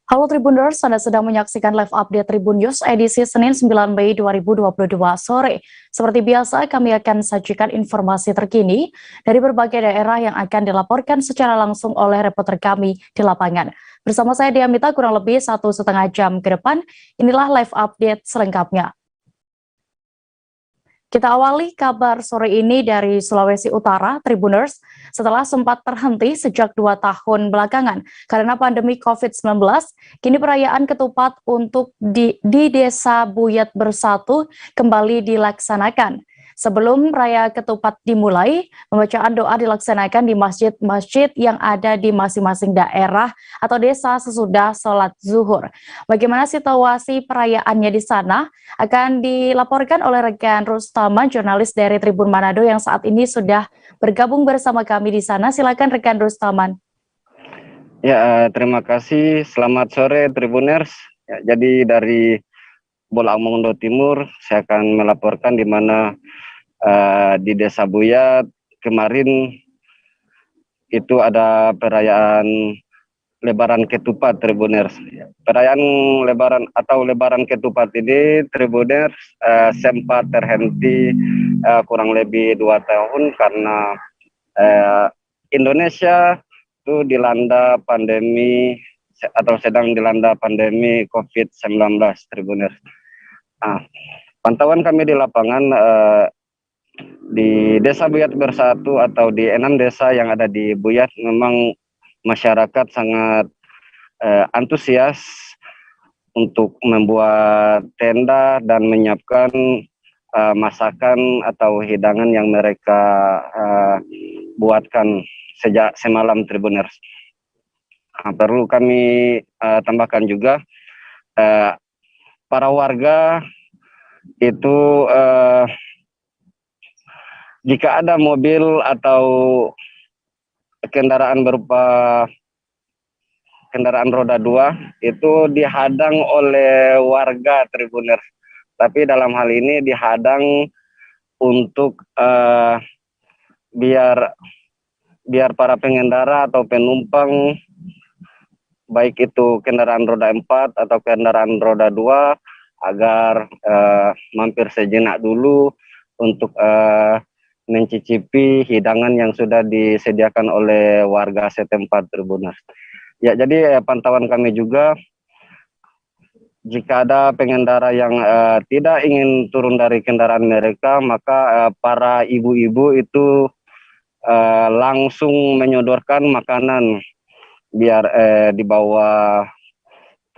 Halo Tribuners, Anda sedang menyaksikan live update Tribun News edisi Senin 9 Mei 2022 sore. Seperti biasa, kami akan sajikan informasi terkini dari berbagai daerah yang akan dilaporkan secara langsung oleh reporter kami di lapangan. Bersama saya Diamita kurang lebih 1,5 jam ke depan, inilah live update selengkapnya. Kita awali kabar sore ini dari Sulawesi Utara, Tribuners, setelah sempat terhenti sejak 2 tahun belakangan karena pandemi COVID-19, kini perayaan ketupat untuk di Desa Buyat Bersatu kembali dilaksanakan. Sebelum raya ketupat dimulai, pembacaan doa dilaksanakan di masjid-masjid yang ada di masing-masing daerah atau desa sesudah sholat zuhur. Bagaimana situasi perayaannya di sana? Akan dilaporkan oleh rekan Rustaman, jurnalis dari Tribun Manado yang saat ini sudah bergabung bersama kami di sana. Silakan rekan Rustaman. Ya, terima kasih. Selamat sore Tribuners. Ya, jadi dari Bolaang Timur, saya akan melaporkan di mana di Desa Buyat kemarin itu ada perayaan Lebaran Ketupat Tribuners. Perayaan Lebaran Ketupat ini Tribuners sempat terhenti kurang lebih 2 tahun karena Indonesia itu dilanda pandemi atau sedang dilanda pandemi COVID-19 Tribuners. Pantauan kami di lapangan di Desa Buyat Bersatu atau di 6 desa yang ada di Buyat memang masyarakat sangat antusias untuk membuat tenda dan menyiapkan masakan atau hidangan yang mereka buatkan sejak semalam Tribuners. Perlu kami tambahkan juga para warga itu jika ada mobil atau kendaraan berupa kendaraan roda 2 itu dihadang oleh warga Tribuners. Tapi dalam hal ini dihadang untuk biar para pengendara atau penumpang baik itu kendaraan roda 4 atau kendaraan roda 2 agar mampir sejenak dulu untuk mencicipi hidangan yang sudah disediakan oleh warga setempat Tribuners. Ya, jadi pantauan kami juga jika ada pengendara yang tidak ingin turun dari kendaraan mereka, maka para ibu-ibu itu langsung menyodorkan makanan biar dibawa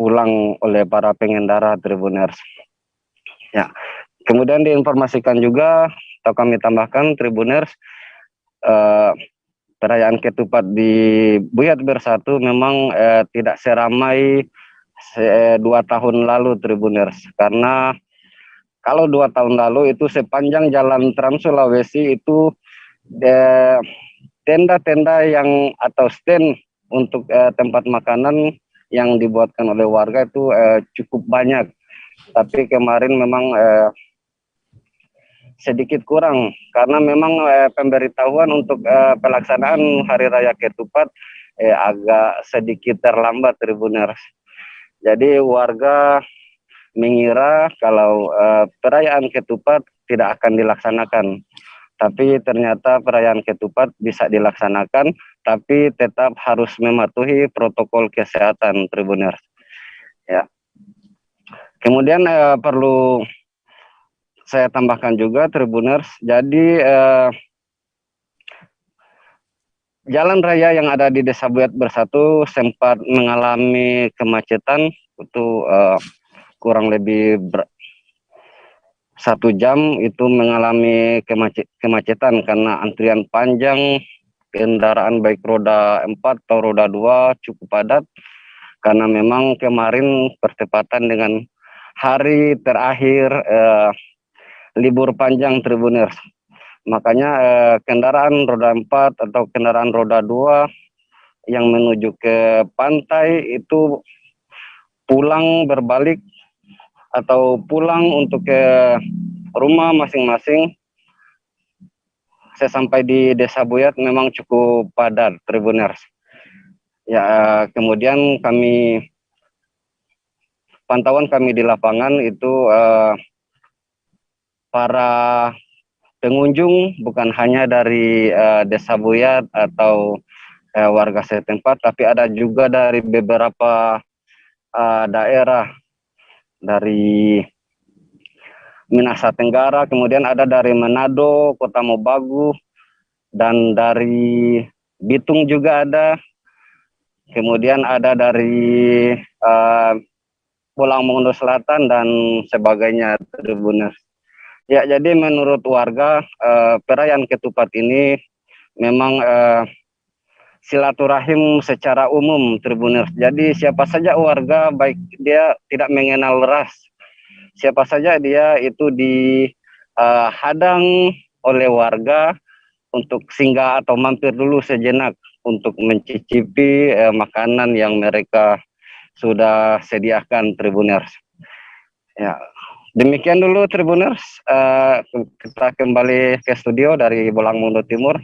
pulang oleh para pengendara Tribuners. Ya, kemudian diinformasikan juga atau kami tambahkan Tribuners, perayaan ketupat di Buyat Bersatu memang tidak seramai 2 tahun lalu Tribuners, karena kalau 2 tahun lalu itu sepanjang jalan Trans Sulawesi itu tenda-tenda yang atau stand untuk tempat makanan yang dibuatkan oleh warga itu cukup banyak. Tapi kemarin memang sedikit kurang karena memang pemberitahuan untuk pelaksanaan Hari Raya Ketupat agak sedikit terlambat Tribuners. Jadi warga mengira kalau perayaan Ketupat tidak akan dilaksanakan. Tapi ternyata perayaan Ketupat bisa dilaksanakan, tapi tetap harus mematuhi protokol kesehatan Tribuners. Ya. Kemudian perlu saya tambahkan juga Tribuners, jadi jalan raya yang ada di Desa Buyat Bersatu sempat mengalami kemacetan itu kurang lebih 1 jam itu mengalami kemacetan karena antrian panjang kendaraan baik roda 4 atau roda 2 cukup padat karena memang kemarin bertepatan dengan hari terakhir libur panjang Tribuners. Makanya kendaraan roda 4 atau kendaraan roda 2 yang menuju ke pantai itu pulang berbalik atau pulang untuk ke rumah masing-masing. Saya sampai di Desa Buyat memang cukup padat Tribuners. Ya, kemudian kami pantauan kami di lapangan itu para pengunjung bukan hanya dari Desa Buyat atau warga setempat, tapi ada juga dari beberapa daerah dari Minahasa Tenggara, kemudian ada dari Manado, Kota Mobagu, dan dari Bitung juga ada. Kemudian ada dari Pulang Mongondo Selatan dan sebagainya, Tribuners. Ya, jadi menurut warga perayaan ketupat ini memang silaturahim secara umum, Tribuners. Jadi siapa saja warga, baik dia tidak mengenal ras, siapa saja dia itu dihadang oleh warga untuk singgah atau mampir dulu sejenak untuk mencicipi makanan yang mereka sudah sediakan, Tribuners. Ya, demikian dulu Tribuners. Kita kembali ke studio dari Bolang Mongondo Timur.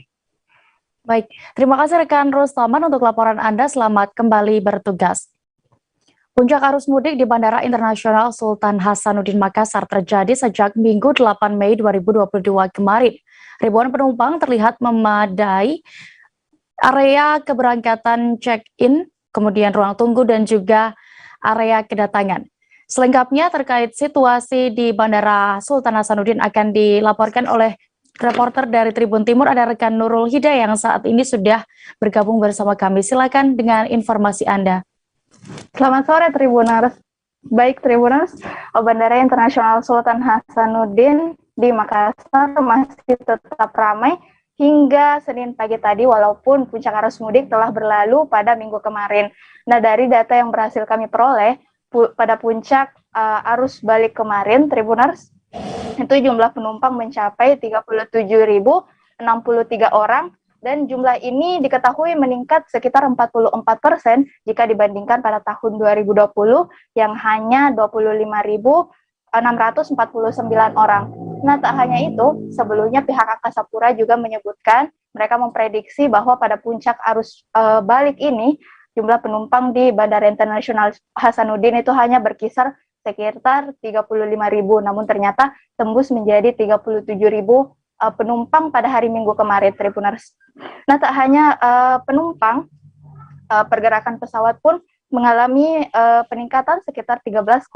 Baik, terima kasih rekan Rustaman untuk laporan Anda. Selamat kembali bertugas. Puncak arus mudik di Bandara Internasional Sultan Hasanuddin Makassar terjadi sejak Minggu 8 Mei 2022 kemarin. Ribuan penumpang terlihat memadai area keberangkatan check-in, kemudian ruang tunggu dan juga area kedatangan. Selengkapnya terkait situasi di Bandara Sultan Hasanuddin akan dilaporkan oleh reporter dari Tribun Timur, ada rekan Nurul Hidayah yang saat ini sudah bergabung bersama kami. Silakan dengan informasi Anda. Selamat sore Tribuners. Baik Tribuners, Bandara Internasional Sultan Hasanuddin di Makassar masih tetap ramai hingga Senin pagi tadi, walaupun puncak arus mudik telah berlalu pada minggu kemarin. Nah, dari data yang berhasil kami peroleh, pada puncak arus balik kemarin, Tribuners, itu jumlah penumpang mencapai 37.063 orang, dan jumlah ini diketahui meningkat sekitar 44% jika dibandingkan pada tahun 2020 yang hanya 25.649 orang. Nah, tak hanya itu, sebelumnya pihak Angkasa Pura juga menyebutkan mereka memprediksi bahwa pada puncak arus balik ini jumlah penumpang di Bandara Internasional Hasanuddin itu hanya berkisar sekitar 35.000, namun ternyata tembus menjadi 37.000 penumpang pada hari Minggu kemarin, Tribuners. Nah, tak hanya penumpang, pergerakan pesawat pun mengalami peningkatan sekitar 13,2%.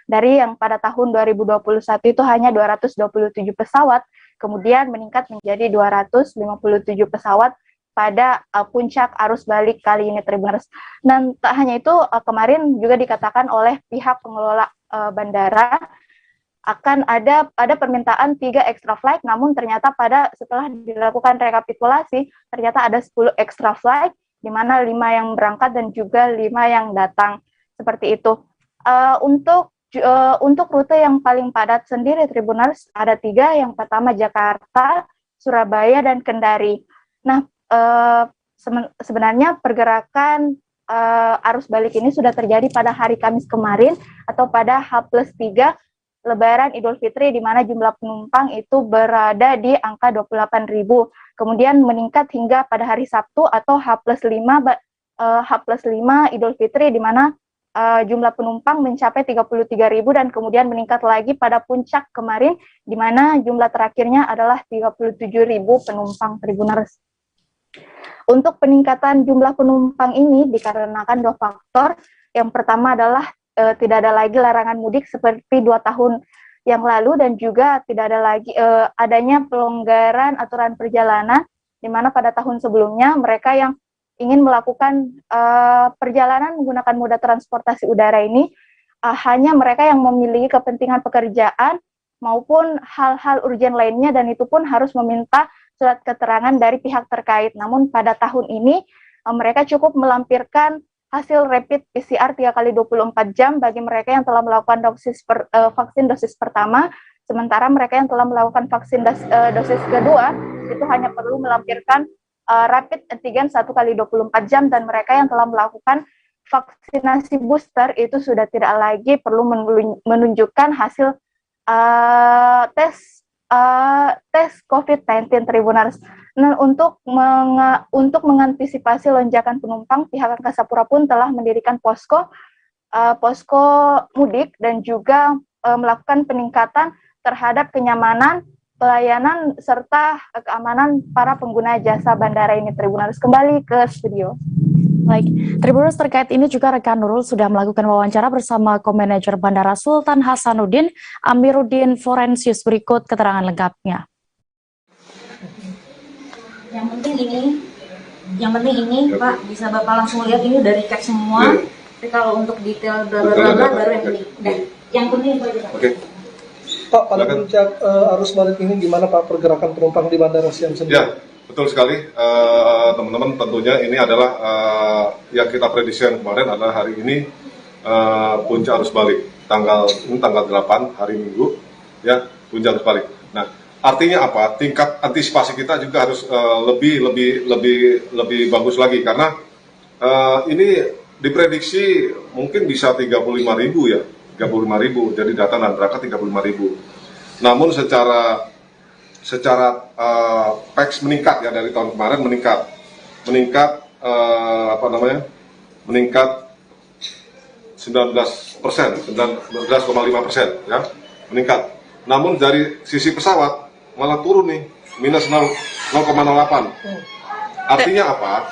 Dari yang pada tahun 2021 itu hanya 227 pesawat, kemudian meningkat menjadi 257 pesawat pada puncak arus balik kali ini, Tribuners. Dan tak hanya itu, kemarin juga dikatakan oleh pihak pengelola bandara akan ada permintaan 3 extra flight, namun ternyata setelah dilakukan rekapitulasi, ternyata ada 10 extra flight, di mana 5 yang berangkat dan juga 5 yang datang. Seperti itu. Untuk rute yang paling padat sendiri, Tribuners, ada 3, yang pertama Jakarta, Surabaya, dan Kendari. Nah, sebenarnya pergerakan arus balik ini sudah terjadi pada hari Kamis kemarin atau pada H+3 Lebaran Idul Fitri, di mana jumlah penumpang itu berada di angka 28.000, kemudian meningkat hingga pada hari Sabtu atau H+5 Idul Fitri, di mana jumlah penumpang mencapai 33.000 dan kemudian meningkat lagi pada puncak kemarin, di mana jumlah terakhirnya adalah 37.000 penumpang, Tribuners. Untuk peningkatan jumlah penumpang ini dikarenakan 2 faktor. Yang pertama adalah tidak ada lagi larangan mudik seperti 2 tahun yang lalu, dan juga tidak ada lagi adanya pelonggaran aturan perjalanan, di mana pada tahun sebelumnya mereka yang ingin melakukan perjalanan menggunakan moda transportasi udara ini hanya mereka yang memiliki kepentingan pekerjaan maupun hal-hal urgen lainnya, dan itu pun harus meminta surat keterangan dari pihak terkait. Namun pada tahun ini mereka cukup melampirkan hasil rapid PCR 3 kali 24 jam bagi mereka yang telah melakukan vaksin dosis pertama, sementara mereka yang telah melakukan vaksin dosis kedua itu hanya perlu melampirkan rapid antigen 1 kali 24 jam, dan mereka yang telah melakukan vaksinasi booster itu sudah tidak lagi perlu menunjukkan hasil tes COVID-19, Tribuners. Nah, untuk mengantisipasi lonjakan penumpang, pihak Angkasa Pura pun telah mendirikan posko posko mudik dan juga melakukan peningkatan terhadap kenyamanan, pelayanan, serta keamanan para pengguna jasa bandara ini. Tribuners, kembali ke studio. Baik, Tribuners, terkait ini juga rekan Nurul sudah melakukan wawancara bersama Co-Manager Bandara Sultan Hasanuddin Amiruddin Forensius. Berikut keterangan lengkapnya. Yang penting ini Pak, bisa Bapak langsung lihat ini dari cek semua. Tapi kalau untuk detail bla bla bla baru yang ini. Nah, yang penting itu aja Pak. Oke. Pak, pada puncak arus balik ini gimana Pak pergerakan penumpang di Bandara Siam sendiri? Ya, betul sekali teman-teman. Tentunya ini adalah yang kita prediksikan kemarin adalah hari ini puncak arus balik tanggal 8 hari Minggu, ya, puncak arus balik. Nah, artinya apa? Tingkat antisipasi kita juga harus lebih bagus lagi karena ini diprediksi mungkin bisa 35.000 ya, 35.000. Jadi data nanti 35.000. Namun secara PAX meningkat ya, dari tahun kemarin meningkat 19,5% ya, meningkat. Namun dari sisi pesawat malah turun nih, minus 0,08. Artinya apa?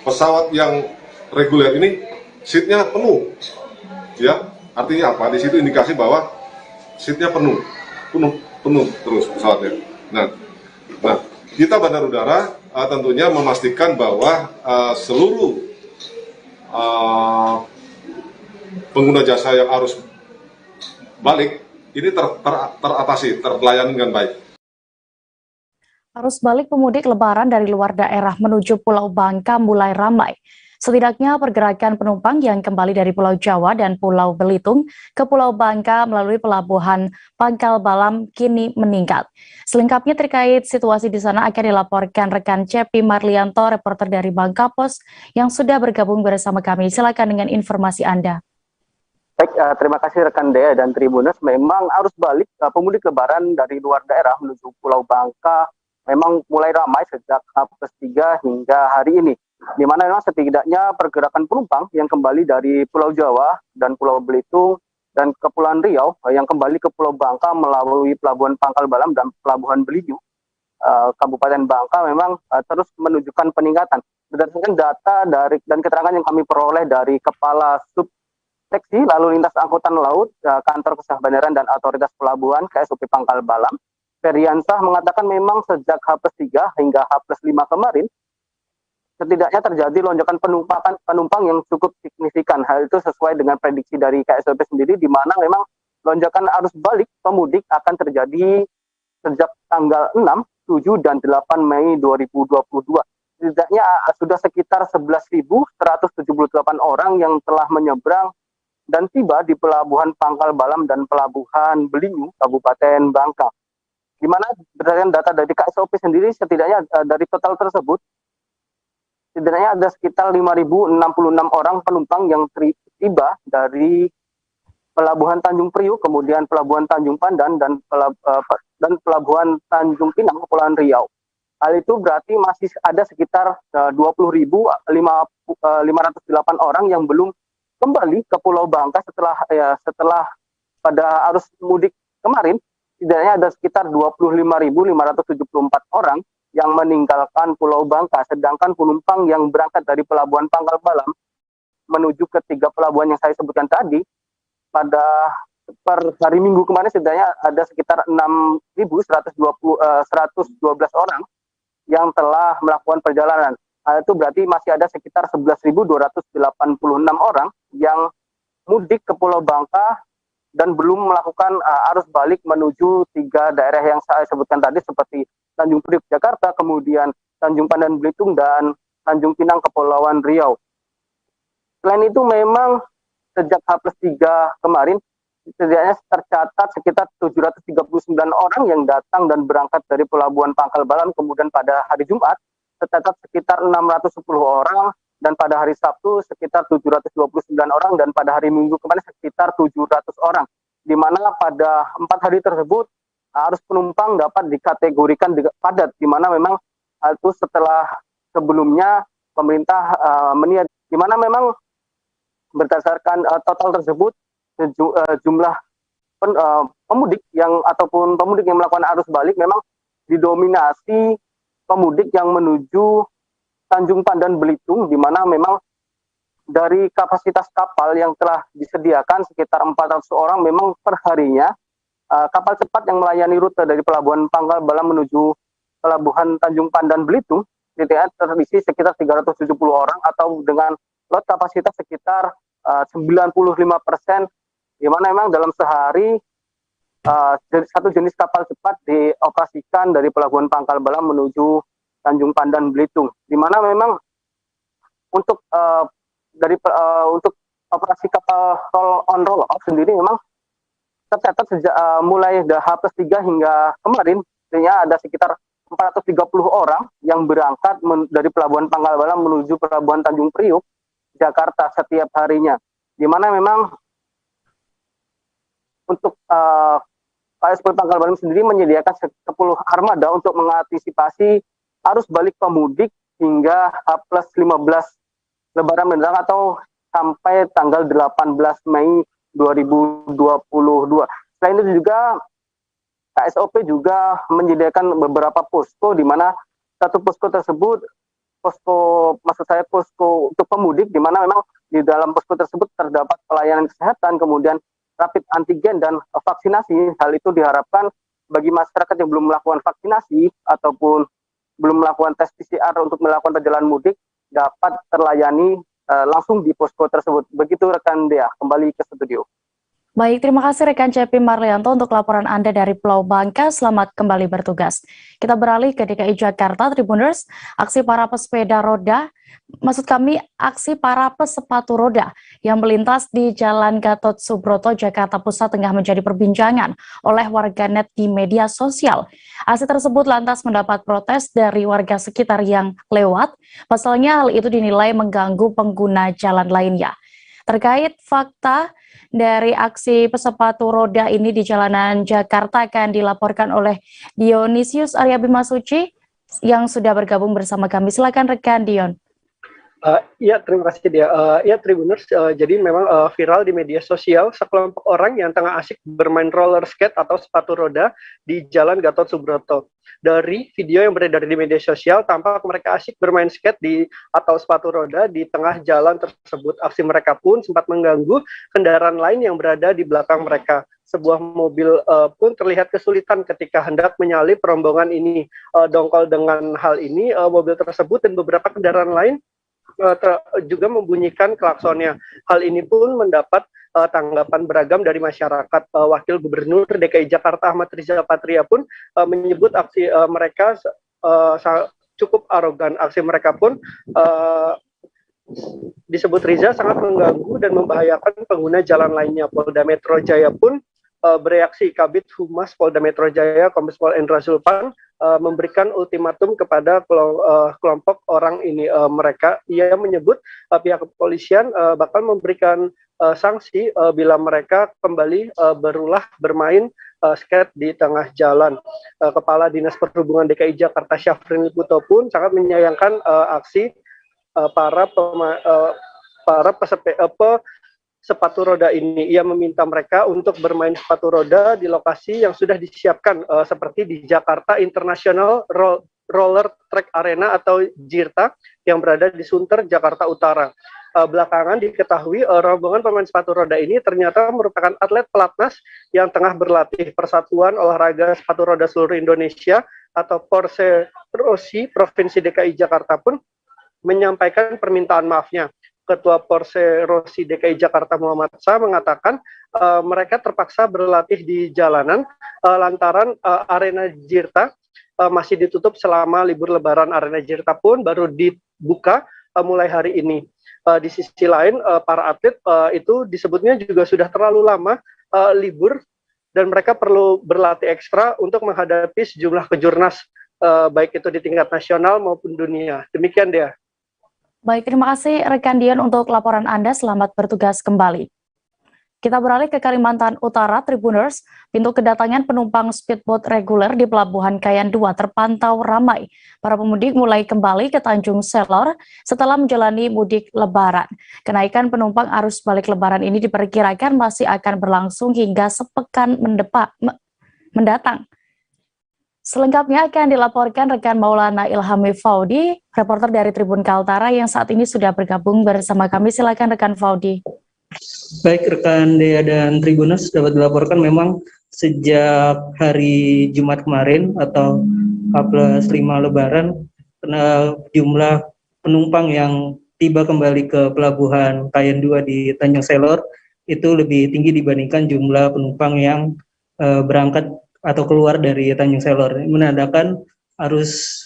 Pesawat yang reguler ini seatnya penuh, ya. Artinya apa? Di situ indikasi bahwa seatnya penuh terus pesawatnya. Nah, kita Bandar Udara tentunya memastikan bahwa seluruh pengguna jasa yang arus balik ini teratasi, terlayani dengan baik. Arus balik pemudik lebaran dari luar daerah menuju Pulau Bangka mulai ramai. Setidaknya pergerakan penumpang yang kembali dari Pulau Jawa dan Pulau Belitung ke Pulau Bangka melalui pelabuhan Pangkal Balam kini meningkat. Selengkapnya terkait situasi di sana akan dilaporkan rekan Cepi Marlianto, reporter dari Bangka Pos yang sudah bergabung bersama kami. Silakan dengan informasi Anda. Baik, terima kasih rekan Dea dan Tribuners. Memang arus balik pemudik lebaran dari luar daerah menuju Pulau Bangka memang mulai ramai sejak H+3 hingga hari ini. Di mana memang setidaknya pergerakan penumpang yang kembali dari Pulau Jawa dan Pulau Belitung dan Kepulauan Riau yang kembali ke Pulau Bangka melalui Pelabuhan Pangkal Balam dan Pelabuhan Belitung, Kabupaten Bangka memang terus menunjukkan peningkatan. Berdasarkan data dan keterangan yang kami peroleh dari Kepala Subseksi Lalu Lintas Angkutan Laut, Kantor Kesah Bandaran dan Otoritas Pelabuhan KSOP Pangkal Balam, Feriansah mengatakan memang sejak H+3 hingga H+5 kemarin setidaknya terjadi lonjakan penumpang yang cukup signifikan. Hal itu sesuai dengan prediksi dari KSOP sendiri, di mana memang lonjakan arus balik pemudik akan terjadi sejak tanggal 6, 7, dan 8 Mei 2022. Setidaknya sudah sekitar 11.178 orang yang telah menyeberang dan tiba di Pelabuhan Pangkal Balam dan Pelabuhan Belitung, Kabupaten Bangka. Di mana berdasarkan data dari KSOP sendiri, setidaknya dari total tersebut, setidaknya ada sekitar 5.066 orang penumpang yang tiba dari Pelabuhan Tanjung Priuk, kemudian Pelabuhan Tanjung Pandan, dan Pelabuhan Tanjung Pinang, Kepulauan Riau. Hal itu berarti masih ada sekitar 20.508 orang yang belum kembali ke Pulau Bangka setelah pada arus mudik kemarin. Setidaknya ada sekitar 25.574 orang yang meninggalkan Pulau Bangka, sedangkan penumpang yang berangkat dari Pelabuhan Pangkal Balam menuju ke 3 pelabuhan yang saya sebutkan tadi, pada per hari Minggu kemarin setidaknya ada sekitar 6.112 orang yang telah melakukan perjalanan. Hal itu berarti masih ada sekitar 11.286 orang yang mudik ke Pulau Bangka dan belum melakukan arus balik menuju 3 daerah yang saya sebutkan tadi, seperti Tanjung Priok Jakarta, kemudian Tanjung Pandan Belitung, dan Tanjung Pinang Kepulauan Riau. Selain itu memang sejak H+3 kemarin setidaknya tercatat sekitar 739 orang yang datang dan berangkat dari Pelabuhan Pangkal Balam, kemudian pada hari Jumat tercatat sekitar 610 orang, dan pada hari Sabtu sekitar 729 orang, dan pada hari Minggu kemarin sekitar 700 orang. Di mana pada 4 hari tersebut arus penumpang dapat dikategorikan padat, di mana memang itu setelah sebelumnya pemerintah di mana memang berdasarkan total tersebut jumlah pemudik yang melakukan arus balik memang didominasi pemudik yang menuju Tanjung Pandan Belitung, di mana memang dari kapasitas kapal yang telah disediakan sekitar 400 orang, memang per harinya kapal cepat yang melayani rute dari Pelabuhan Pangkal Balam menuju Pelabuhan Tanjung Pandan Belitung terisi sekitar 370 orang atau dengan lot kapasitas sekitar 95%, di mana memang dalam sehari satu jenis kapal cepat dioperasikan dari Pelabuhan Pangkal Balam menuju Tanjung Pandan Belitung, di mana memang untuk untuk operasi kapal roll on roll off sendiri memang tercatat sejak mulai H+3 hingga kemarin, artinya ada sekitar 430 orang yang berangkat dari Pelabuhan Pangkal Balam menuju Pelabuhan Tanjung Priuk, Jakarta setiap harinya. Di mana memang untuk KSP Pangkal Balam sendiri menyediakan 10 armada untuk mengantisipasi arus balik pemudik hingga H+15 Lebaran mendatang atau sampai tanggal 18 Mei 2022. Selain itu juga KSOP juga menyediakan beberapa posko, di mana satu posko tersebut posko untuk pemudik, di mana memang di dalam posko tersebut terdapat pelayanan kesehatan, kemudian rapid antigen dan vaksinasi. Hal itu diharapkan bagi masyarakat yang belum melakukan vaksinasi ataupun belum melakukan tes PCR untuk melakukan perjalanan mudik dapat terlayani langsung di posko tersebut. Begitu rekan Dea, kembali ke studio. Baik, terima kasih rekan CP Marlianto untuk laporan Anda dari Pulau Bangka. Selamat kembali bertugas. Kita beralih ke DKI Jakarta, Tribuners. Aksi para pesepeda roda, aksi para pesepatu roda yang melintas di Jalan Gatot Subroto, Jakarta Pusat tengah menjadi perbincangan oleh warganet di media sosial. Aksi tersebut lantas mendapat protes dari warga sekitar yang lewat. Pasalnya hal itu dinilai mengganggu pengguna jalan lainnya. Terkait fakta dari aksi pesepatu roda ini di jalanan Jakarta akan dilaporkan oleh Dionysius Arya Bima Suci yang sudah bergabung bersama kami. Silakan rekan Dion. Ya, terima kasih dia. Ya, Tribuners, jadi memang viral di media sosial sekelompok orang yang tengah asik bermain roller skate atau sepatu roda di Jalan Gatot Subroto. Dari video yang beredar di media sosial, tampak mereka asik bermain skate atau sepatu roda di tengah jalan tersebut. Aksi mereka pun sempat mengganggu kendaraan lain yang berada di belakang mereka. Sebuah mobil pun terlihat kesulitan ketika hendak menyalip rombongan ini. Dongkol dengan hal ini, mobil tersebut dan beberapa kendaraan lain juga membunyikan klaksonnya. Hal ini pun mendapat tanggapan beragam dari masyarakat. Wakil Gubernur DKI Jakarta Ahmad Riza Patria pun menyebut aksi mereka cukup arogan. Aksi mereka pun disebut Riza sangat mengganggu dan membahayakan pengguna jalan lainnya. Polda Metro Jaya pun bereaksi. Kabid Humas Polda Metro Jaya Kombes Pol Endra Zulpan memberikan ultimatum kepada kelompok orang ini. Ia menyebut pihak kepolisian bakal memberikan sanksi bila mereka kembali berulah bermain skate di tengah jalan. Kepala Dinas Perhubungan DKI Jakarta Syafrin Liputo pun sangat menyayangkan aksi para sepatu roda ini. Ia meminta mereka untuk bermain sepatu roda di lokasi yang sudah disiapkan seperti di Jakarta International Roller Track Arena atau JIRTA yang berada di Sunter, Jakarta Utara. Belakangan diketahui rombongan pemain sepatu roda ini ternyata merupakan atlet pelatnas yang tengah berlatih. Persatuan Olahraga Sepatu Roda Seluruh Indonesia atau Porse Rossi Provinsi DKI Jakarta pun menyampaikan permintaan maafnya. Ketua Porse Rossi DKI Jakarta Muhammad Sa mengatakan mereka terpaksa berlatih di jalanan lantaran arena JIRTA masih ditutup selama libur Lebaran. Arena JIRTA pun baru dibuka mulai hari ini. Di sisi lain, para atlet itu disebutnya juga sudah terlalu lama libur dan mereka perlu berlatih ekstra untuk menghadapi sejumlah kejurnas, baik itu di tingkat nasional maupun dunia. Demikian dia. Baik, terima kasih rekan Dion untuk laporan Anda. Selamat bertugas kembali. Kita beralih ke Kalimantan Utara, Tribuners. Pintu kedatangan penumpang speedboat reguler di Pelabuhan Kayan 2 terpantau ramai. Para pemudik mulai kembali ke Tanjung Selor setelah menjalani mudik Lebaran. Kenaikan penumpang arus balik Lebaran ini diperkirakan masih akan berlangsung hingga sepekan mendatang. Selengkapnya akan dilaporkan rekan Maulana Ilhami Faudi, reporter dari Tribun Kaltara yang saat ini sudah bergabung bersama kami. Silakan rekan Faudi. Baik rekan Dea dan Tribuners, dapat dilaporkan memang sejak hari Jumat kemarin atau H+5 Lebaran, jumlah penumpang yang tiba kembali ke Pelabuhan Kayan 2 di Tanjung Selor itu lebih tinggi dibandingkan jumlah penumpang yang berangkat atau keluar dari Tanjung Selor. Ini menandakan arus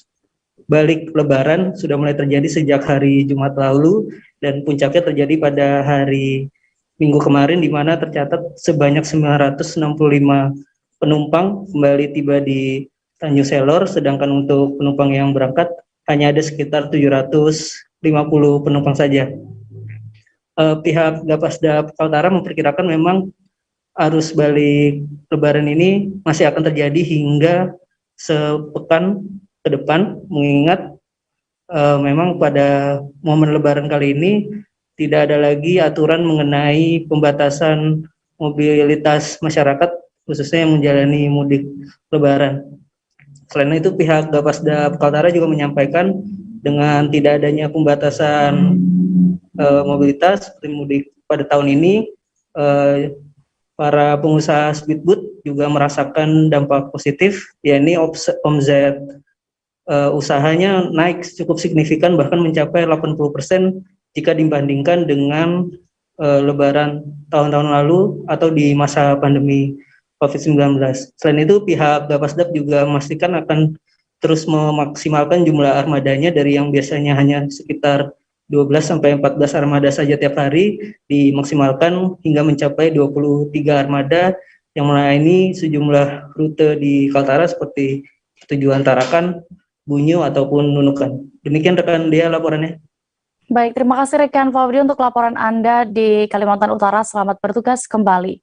balik Lebaran sudah mulai terjadi sejak hari Jumat lalu dan puncaknya terjadi pada hari Minggu kemarin, di mana tercatat sebanyak 965 penumpang kembali tiba di Tanjung Selor, sedangkan untuk penumpang yang berangkat hanya ada sekitar 750 penumpang saja. Pihak Gapasda Kaltara memperkirakan memang arus balik Lebaran ini masih akan terjadi hingga sepekan ke depan, mengingat memang pada momen Lebaran kali ini tidak ada lagi aturan mengenai pembatasan mobilitas masyarakat, khususnya yang menjalani mudik Lebaran. Selain itu, pihak Gapasda Kaltara juga menyampaikan dengan tidak adanya pembatasan mobilitas seperti mudik pada tahun ini, para pengusaha speedboat juga merasakan dampak positif, yakni omset usahanya naik cukup signifikan, bahkan mencapai 80% jika dibandingkan dengan Lebaran tahun-tahun lalu atau di masa pandemi COVID-19. Selain itu, pihak Gapasdap juga memastikan akan terus memaksimalkan jumlah armadanya dari yang biasanya hanya sekitar 12-14 armada saja tiap hari, dimaksimalkan hingga mencapai 23 armada yang melayani sejumlah rute di Kaltara seperti tujuan Tarakan, Bunyu, ataupun Nunukan. Demikian rekan Dea laporannya. Baik, terima kasih rekan Faudi untuk laporan Anda di Kalimantan Utara. Selamat bertugas kembali.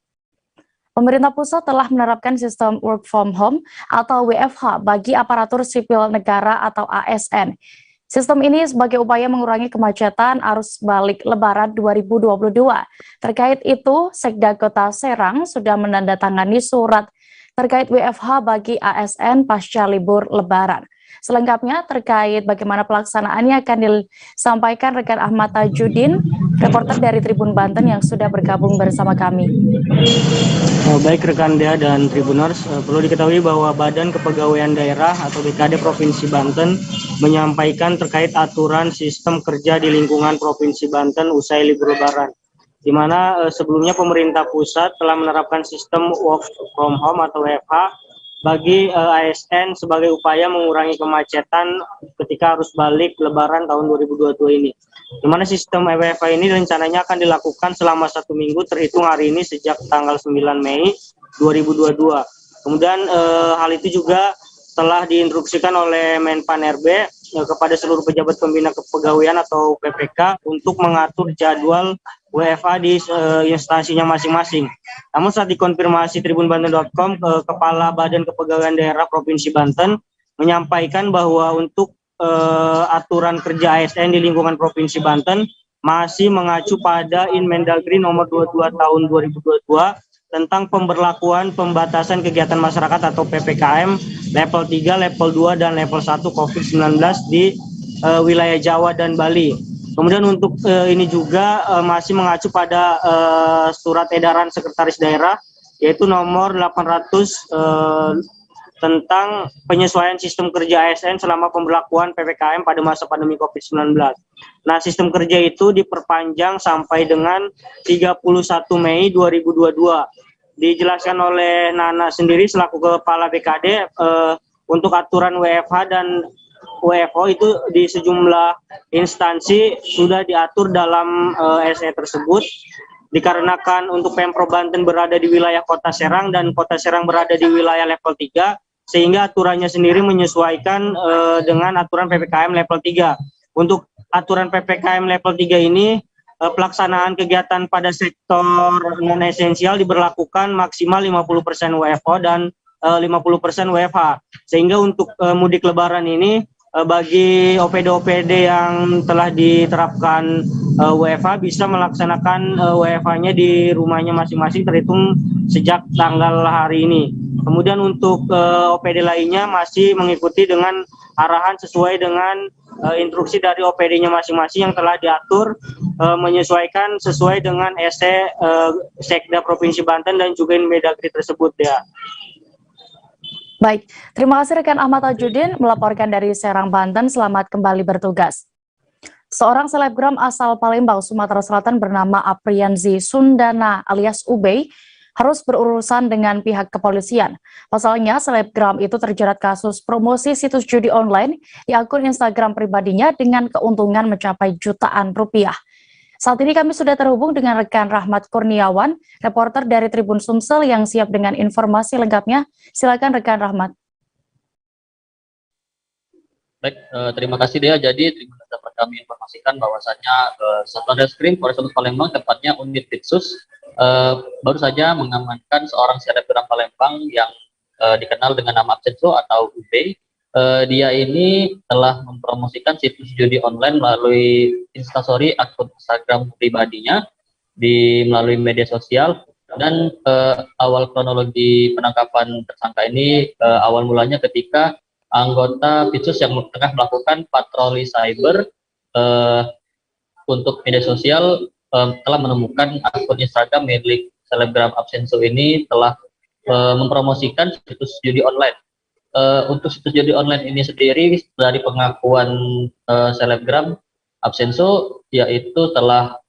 Pemerintah pusat telah menerapkan sistem work from home atau WFH bagi aparatur sipil negara atau ASN. Sistem ini sebagai upaya mengurangi kemacetan arus balik Lebaran 2022. Terkait itu, Sekda Kota Serang sudah menandatangani surat terkait WFH bagi ASN pasca libur Lebaran. Selengkapnya terkait bagaimana pelaksanaannya akan disampaikan rekan Ahmad Tajudin, reporter dari Tribun Banten yang sudah bergabung bersama kami. Baik rekan Dea dan Tribuners, perlu diketahui bahwa Badan Kepegawaian Daerah atau BKD Provinsi Banten menyampaikan terkait aturan sistem kerja di lingkungan Provinsi Banten usai libur Lebaran, di mana sebelumnya pemerintah pusat telah menerapkan sistem work from home atau WFH bagi ASN sebagai upaya mengurangi kemacetan ketika arus balik Lebaran tahun 2022 ini. Di mana sistem WFH ini rencananya akan dilakukan selama 1 minggu terhitung hari ini sejak tanggal 9 Mei 2022. Kemudian hal itu juga telah diinstruksikan oleh Menpan RB kepada seluruh pejabat pembina kepegawaian atau PPK untuk mengatur jadwal WFH di instansinya masing-masing. Namun saat dikonfirmasi tribunbanten.com, Kepala Badan Kepegawaian Daerah Provinsi Banten menyampaikan bahwa untuk aturan kerja ASN di lingkungan Provinsi Banten masih mengacu pada Inmendagri nomor 22 tahun 2022 tentang pemberlakuan pembatasan kegiatan masyarakat atau PPKM level 3, level 2, dan level 1 COVID-19 di wilayah Jawa dan Bali. Kemudian untuk ini juga masih mengacu pada surat edaran Sekretaris Daerah, yaitu nomor 800 tentang penyesuaian sistem kerja ASN selama pemberlakuan PPKM pada masa pandemi COVID-19. Nah, sistem kerja itu diperpanjang sampai dengan 31 Mei 2022. Dijelaskan oleh Nana sendiri selaku Kepala BKD, untuk aturan WFH dan WFO itu di sejumlah instansi sudah diatur dalam SE tersebut, dikarenakan untuk Pemprov Banten berada di wilayah Kota Serang dan Kota Serang berada di wilayah level 3, sehingga aturannya sendiri menyesuaikan dengan aturan PPKM level 3. Untuk aturan PPKM level 3 ini pelaksanaan kegiatan pada sektor non esensial diberlakukan maksimal 50% WFO dan 50% WFH. Sehingga untuk mudik lebaran ini bagi OPD-OPD yang telah diterapkan WFH bisa melaksanakan WFH-nya di rumahnya masing-masing terhitung sejak tanggal hari ini. Kemudian untuk OPD lainnya masih mengikuti dengan arahan sesuai dengan instruksi dari OPD-nya masing-masing yang telah diatur menyesuaikan sesuai dengan SE Sekda Provinsi Banten dan juga Inmedagri tersebut ya. Baik, terima kasih rekan Ahmad Tajudin melaporkan dari Serang, Banten. Selamat kembali bertugas. Seorang selebgram asal Palembang, Sumatera Selatan bernama Aprianzi Sundana alias Ubey harus berurusan dengan pihak kepolisian. Pasalnya, selebgram itu terjerat kasus promosi situs judi online di akun Instagram pribadinya dengan keuntungan mencapai jutaan rupiah. Saat ini kami sudah terhubung dengan rekan Rahmat Kurniawan, reporter dari Tribun Sumsel yang siap dengan informasi lengkapnya. Silakan rekan Rahmat. Baik, terima kasih Dea. Jadi Tribun dapat kami informasikan bahwasannya Satuan Reskrim Polrestabes Palembang, tepatnya unit Ditsus, baru saja mengamankan seorang selebgram Palembang yang dikenal dengan nama Absenso atau UB. Dia ini telah mempromosikan situs judi online melalui instastory akun Instagram pribadinya melalui media sosial, dan awal kronologi penangkapan tersangka ini awal mulanya ketika anggota Pitsus yang tengah melakukan patroli cyber untuk media sosial telah menemukan akun Instagram milik selebgram Absenso ini telah mempromosikan situs judi online. Untuk situs judi online ini sendiri dari pengakuan selebgram Absenso, yaitu telah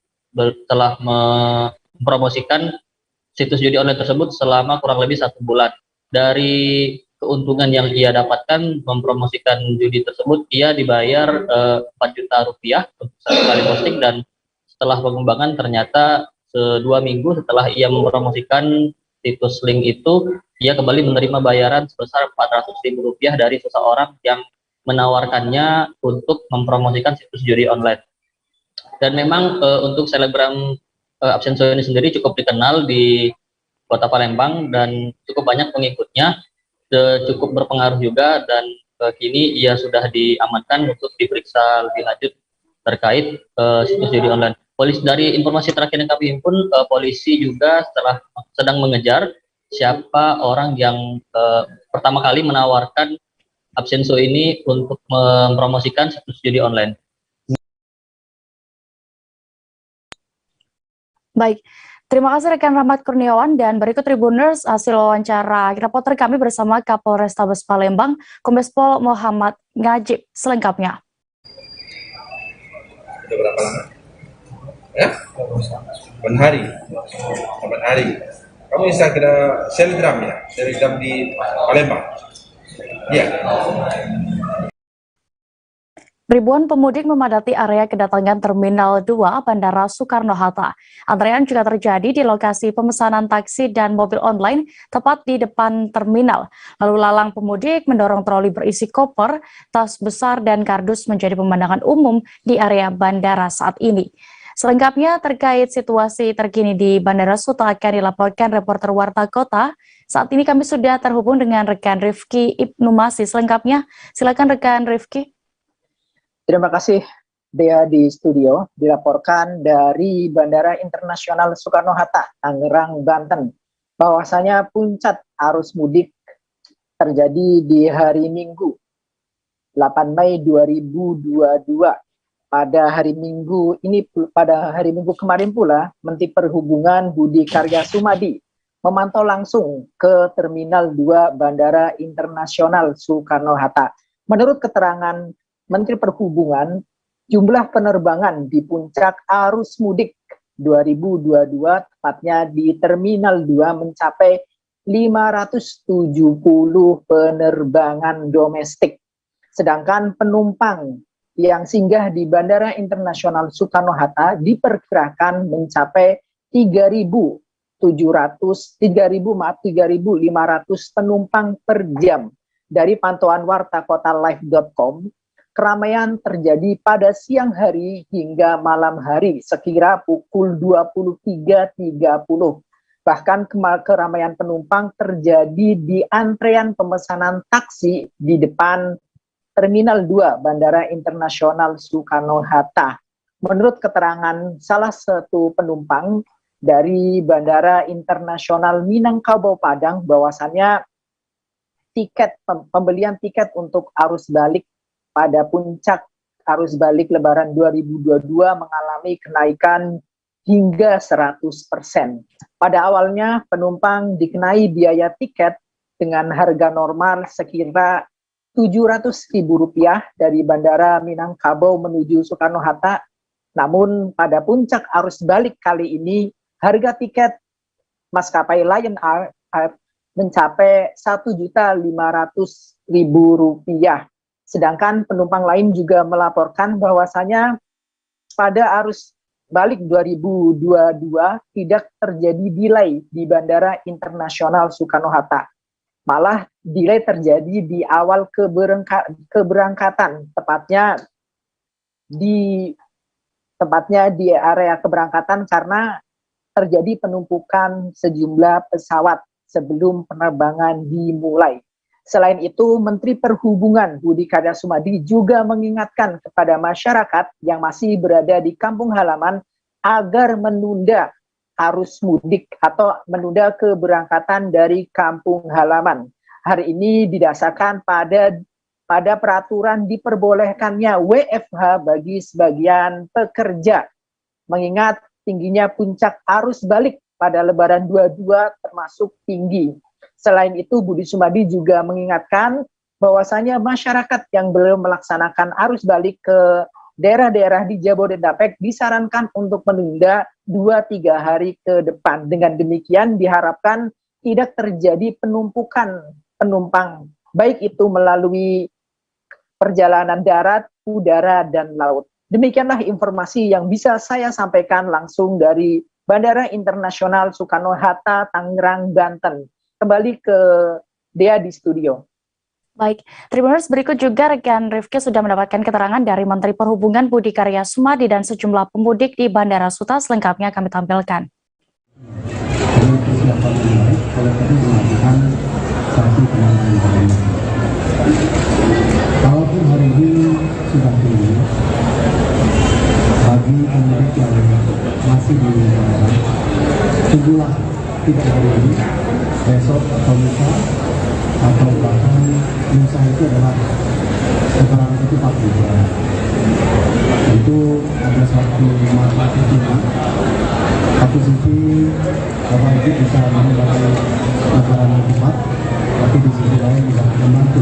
mempromosikan situs judi online tersebut selama kurang lebih 1 bulan. Dari keuntungan yang ia dapatkan mempromosikan judi tersebut, ia dibayar 4 juta rupiah untuk satu kali posting, dan setelah pengembangan ternyata 2 minggu setelah ia mempromosikan situs link itu, ia kembali menerima bayaran sebesar Rp400.000 dari seseorang yang menawarkannya untuk mempromosikan situs judi online. Dan memang untuk selebgram Absenso ini sendiri cukup dikenal di Kota Palembang dan cukup banyak pengikutnya, cukup berpengaruh juga, dan kini ia sudah diamankan untuk diperiksa lebih lanjut terkait situs judi online. Dari informasi terakhir yang kami himpun, polisi juga sedang mengejar siapa orang yang pertama kali menawarkan Absenso ini untuk mempromosikan situs judi online. Baik, terima kasih rekan Rahmat Kurniawan, dan berikut Tribuners hasil wawancara reporter kami bersama Kapolrestabes Palembang, Kombes Pol Muhammad Ngajib. Selengkapnya. Sudah berapa lama? Ya? 8 hari. 8 hari. Kamu Instagram selebgram ya? Selebgram di Palembang? Iya. Ribuan pemudik memadati area kedatangan Terminal 2 Bandara Soekarno-Hatta. Antrean juga terjadi di lokasi pemesanan taksi dan mobil online tepat di depan terminal. Lalu lalang pemudik mendorong troli berisi koper, tas besar, dan kardus menjadi pemandangan umum di area bandara saat ini. Selengkapnya terkait situasi terkini di Bandara Suta akan dilaporkan reporter Warta Kota. Saat ini kami sudah terhubung dengan rekan Rifki Ibnu Masih. Selengkapnya, silakan rekan Rifki. Terima kasih Dea di studio. Dilaporkan dari Bandara Internasional Soekarno-Hatta, Tangerang, Banten, bahwasanya puncak arus mudik terjadi di hari Minggu 8 Mei 2022. Pada hari Minggu kemarin pula, Menteri Perhubungan Budi Karya Sumadi memantau langsung ke Terminal 2 Bandara Internasional Soekarno-Hatta. Menurut keterangan Menteri Perhubungan, jumlah penerbangan di puncak arus mudik 2022, tepatnya di Terminal 2, mencapai 570 penerbangan domestik. Sedangkan penumpang yang singgah di Bandara Internasional Soekarno-Hatta diperkirakan mencapai 3.500 penumpang per jam. Dari pantauan warta kota live.com, keramaian terjadi pada siang hari hingga malam hari sekira pukul 23.30. Bahkan keramaian penumpang terjadi di antrean pemesanan taksi di depan Terminal 2 Bandara Internasional Soekarno-Hatta. Menurut keterangan salah satu penumpang dari Bandara Internasional Minangkabau Padang, bahwasannya pembelian tiket untuk arus balik pada puncak arus balik Lebaran 2022 mengalami kenaikan hingga 100%. Pada awalnya penumpang dikenai biaya tiket dengan harga normal sekira Rp700.000 dari Bandara Minangkabau menuju Soekarno-Hatta. Namun pada puncak arus balik kali ini harga tiket maskapai Lion Air mencapai Rp1.500.000. Sedangkan penumpang lain juga melaporkan bahwasanya pada arus balik 2022 tidak terjadi delay di Bandara Internasional Soekarno-Hatta. Malah delay terjadi di awal keberangkatan, tepatnya di area keberangkatan karena terjadi penumpukan sejumlah pesawat sebelum penerbangan dimulai. Selain itu, Menteri Perhubungan Budi Karya Sumadi juga mengingatkan kepada masyarakat yang masih berada di kampung halaman agar menunda arus mudik atau menunda keberangkatan dari kampung halaman. Hari ini didasarkan pada peraturan diperbolehkannya WFH bagi sebagian pekerja, mengingat tingginya puncak arus balik pada Lebaran 22 termasuk tinggi. Selain itu, Budi Sumadi juga mengingatkan bahwasanya masyarakat yang belum melaksanakan arus balik ke daerah-daerah di Jabodetabek disarankan untuk menunda 2-3 hari ke depan. Dengan demikian diharapkan tidak terjadi penumpukan penumpang, baik itu melalui perjalanan darat, udara, dan laut. Demikianlah informasi yang bisa saya sampaikan langsung dari Bandara Internasional Soekarno-Hatta, Tangerang, Banten. Kembali ke Dea di studio. Baik, Tribuners, berikut juga rekan Rifki sudah mendapatkan keterangan dari Menteri Perhubungan Budi Karya Sumadi dan sejumlah pemudik di Bandara Suta. Selengkapnya kami tampilkan. Kalaupun hari ini sudah tinggi, bagi pemudik yang masih di bandara, tunggulah tidak hari ini, besok atau lusa, atau bahkan lusa itu adalah lebaran itu 40 jam. Itu ada suatu manfaat juga. Satu sisi Bapak Ibu bisa menghindari lebaran yang cepat, tapi di sisi lain bisa membantu.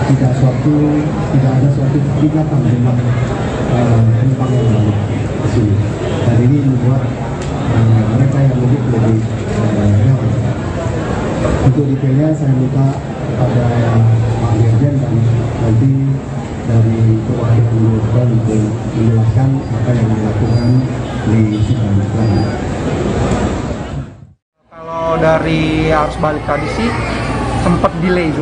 Tidak ada suatu ikatan dengan penumpang yang balik ke sini. Dan ini membuat mereka yang mudik lebih nyaman. Untuk detailnya saya minta pada Pak Dirjen dan nanti dari perwakilan Bogor untuk menjelaskan apa yang dilakukan di sidang lain. Kalau dari arus balik tadi sih sempat delay.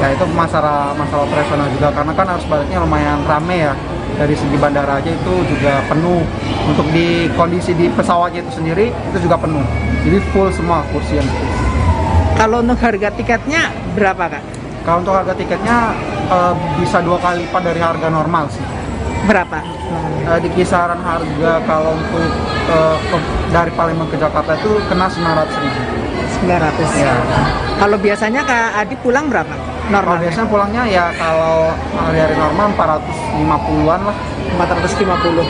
Ya itu masalah operasional juga karena kan arus baliknya lumayan rame ya. Dari segi bandara aja itu juga penuh. Untuk di kondisi di pesawatnya itu sendiri itu juga penuh. Jadi full semua kursi yang full. Kalau untuk harga tiketnya berapa, Kak? Kalau untuk harga tiketnya bisa 2 kali lipat dari harga normal sih. Berapa? Di kisaran harga kalau untuk dari Palembang ke Jakarta itu kena 900.000. 900 ya. Kalau biasanya Kak Adi pulang berapa? Normal. Biasanya pulangnya ya kalau hari normal 450-an lah. 450.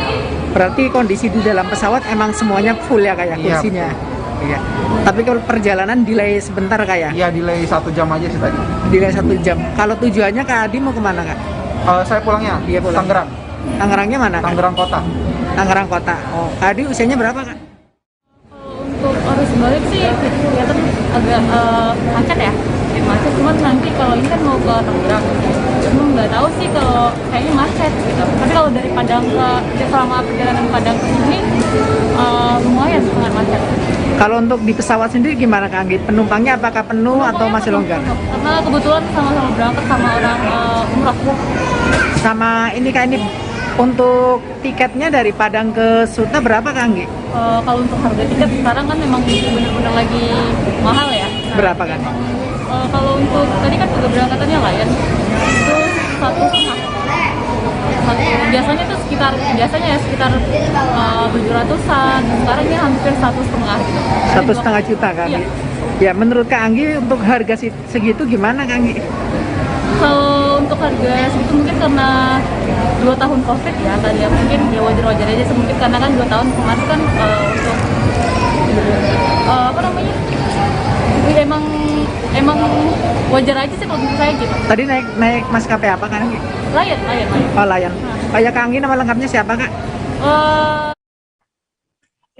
Berarti kondisi di dalam pesawat emang semuanya full ya kayak kursinya. Iya. Tapi kalau perjalanan delay sebentar kayak? Iya, delay 1 jam aja sih tadi. Delay 1 jam. Kalau tujuannya Kak Adi mau kemana, Kak? Saya pulangnya di Tangerang. Tangerangnya mana, Kak? Tangerang Kota. Tangerang Kota. Oh, Kak Adi usianya berapa, Kak? Untuk arus balik sih kelihatan agak macet ya. Macet, cuman nanti kalau ini kan mau ke Tangerang, memang nggak tahu sih kalau kayaknya macet gitu. Tapi kalau dari Padang selama perjalanan Padang ke sini lumayan sangat macet. Kalau untuk di pesawat sendiri gimana Kak Anggit? Penumpangnya apakah penuh atau masih longgar? Karena kebetulan sama-sama berangkat sama orang umroh. Sama ini Kak, ini untuk tiketnya dari Padang ke Suta berapa Kak Anggit? Kalau untuk harga tiket sekarang kan memang benar-benar lagi mahal ya. Berapa kan? Kalau untuk tadi kan juga berangkatannya Lion itu 1,5. Biasanya tuh sekitar 700-an, sekarang ini hampir 1,5 gitu. 1,5 juta Kak Anggi. Ya, menurut Kak Anggi untuk harga segitu gimana Kak Anggi? Kalau untuk harga segitu mungkin karena 2 tahun COVID ya tadi ya, mungkin ya wajar-wajar aja sih, mungkin karena kan 2 tahun kemarin kan untuk apa namanya, emang wajar aja sih kalau menurut saya gitu. Tadi naik maskapai apa Kak Anggi? Lion. Oh Lion. Oh ya Kak Anggi, nama lengkapnya siapa Kak?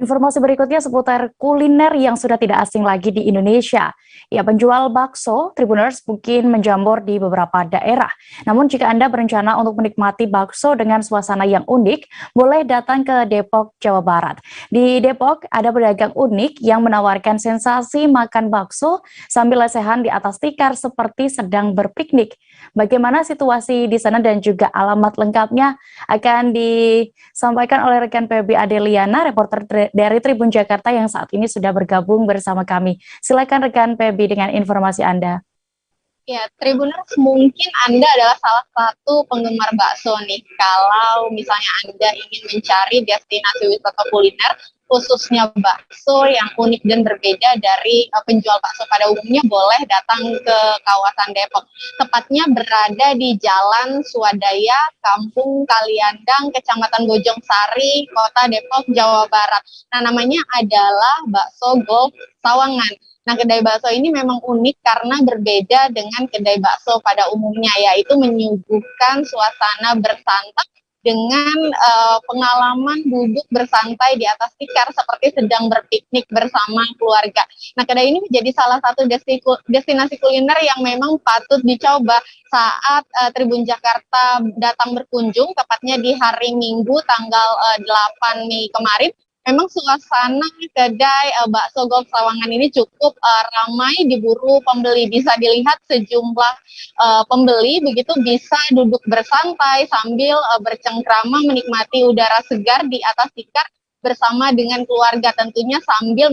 Informasi berikutnya seputar kuliner yang sudah tidak asing lagi di Indonesia. Ya, penjual bakso Tribuners mungkin menjamur di beberapa daerah. Namun jika Anda berencana untuk menikmati bakso dengan suasana yang unik, boleh datang ke Depok, Jawa Barat. Di Depok ada pedagang unik yang menawarkan sensasi makan bakso sambil lesehan di atas tikar seperti sedang berpiknik. Bagaimana situasi di sana dan juga alamat lengkapnya akan disampaikan oleh rekan PB Adeliana, reporter dari Tribun Jakarta yang saat ini sudah bergabung bersama kami. Silakan rekan PB dengan informasi Anda. Ya, Tribuners, mungkin Anda adalah salah satu penggemar bakso nih. Kalau misalnya Anda ingin mencari destinasi wisata kuliner, khususnya bakso yang unik dan berbeda dari penjual bakso pada umumnya, boleh datang ke kawasan Depok. Tepatnya berada di Jalan Swadaya, Kampung Kaliandang, Kecamatan Bojongsari, Kota Depok, Jawa Barat. Nah, namanya adalah Bakso Golf Sawangan. Nah, kedai bakso ini memang unik karena berbeda dengan kedai bakso pada umumnya, yaitu menyuguhkan suasana bersantai dengan pengalaman duduk bersantai di atas tikar seperti sedang berpiknik bersama keluarga. Nah, kedai ini menjadi salah satu destinasi kuliner yang memang patut dicoba saat Tribun Jakarta datang berkunjung, tepatnya di hari Minggu tanggal 8 Mei kemarin. Memang suasana kedai bakso Golf Sawangan ini cukup ramai diburu pembeli. Bisa dilihat sejumlah pembeli begitu bisa duduk bersantai sambil bercengkrama menikmati udara segar di atas tikar bersama dengan keluarga, tentunya sambil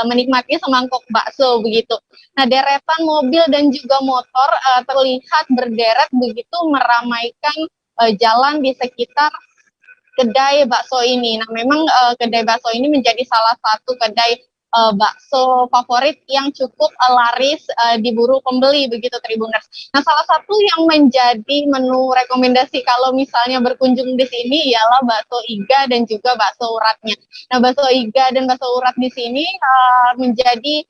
menikmati semangkok bakso begitu. Nah, deretan mobil dan juga motor terlihat berderet begitu meramaikan jalan di sekitar kedai bakso ini. Nah, memang kedai bakso ini menjadi salah satu kedai bakso favorit yang cukup laris diburu pembeli begitu, Tribuners. Nah, salah satu yang menjadi menu rekomendasi kalau misalnya berkunjung di sini ialah bakso iga dan juga bakso uratnya. Nah, bakso iga dan bakso urat di sini menjadi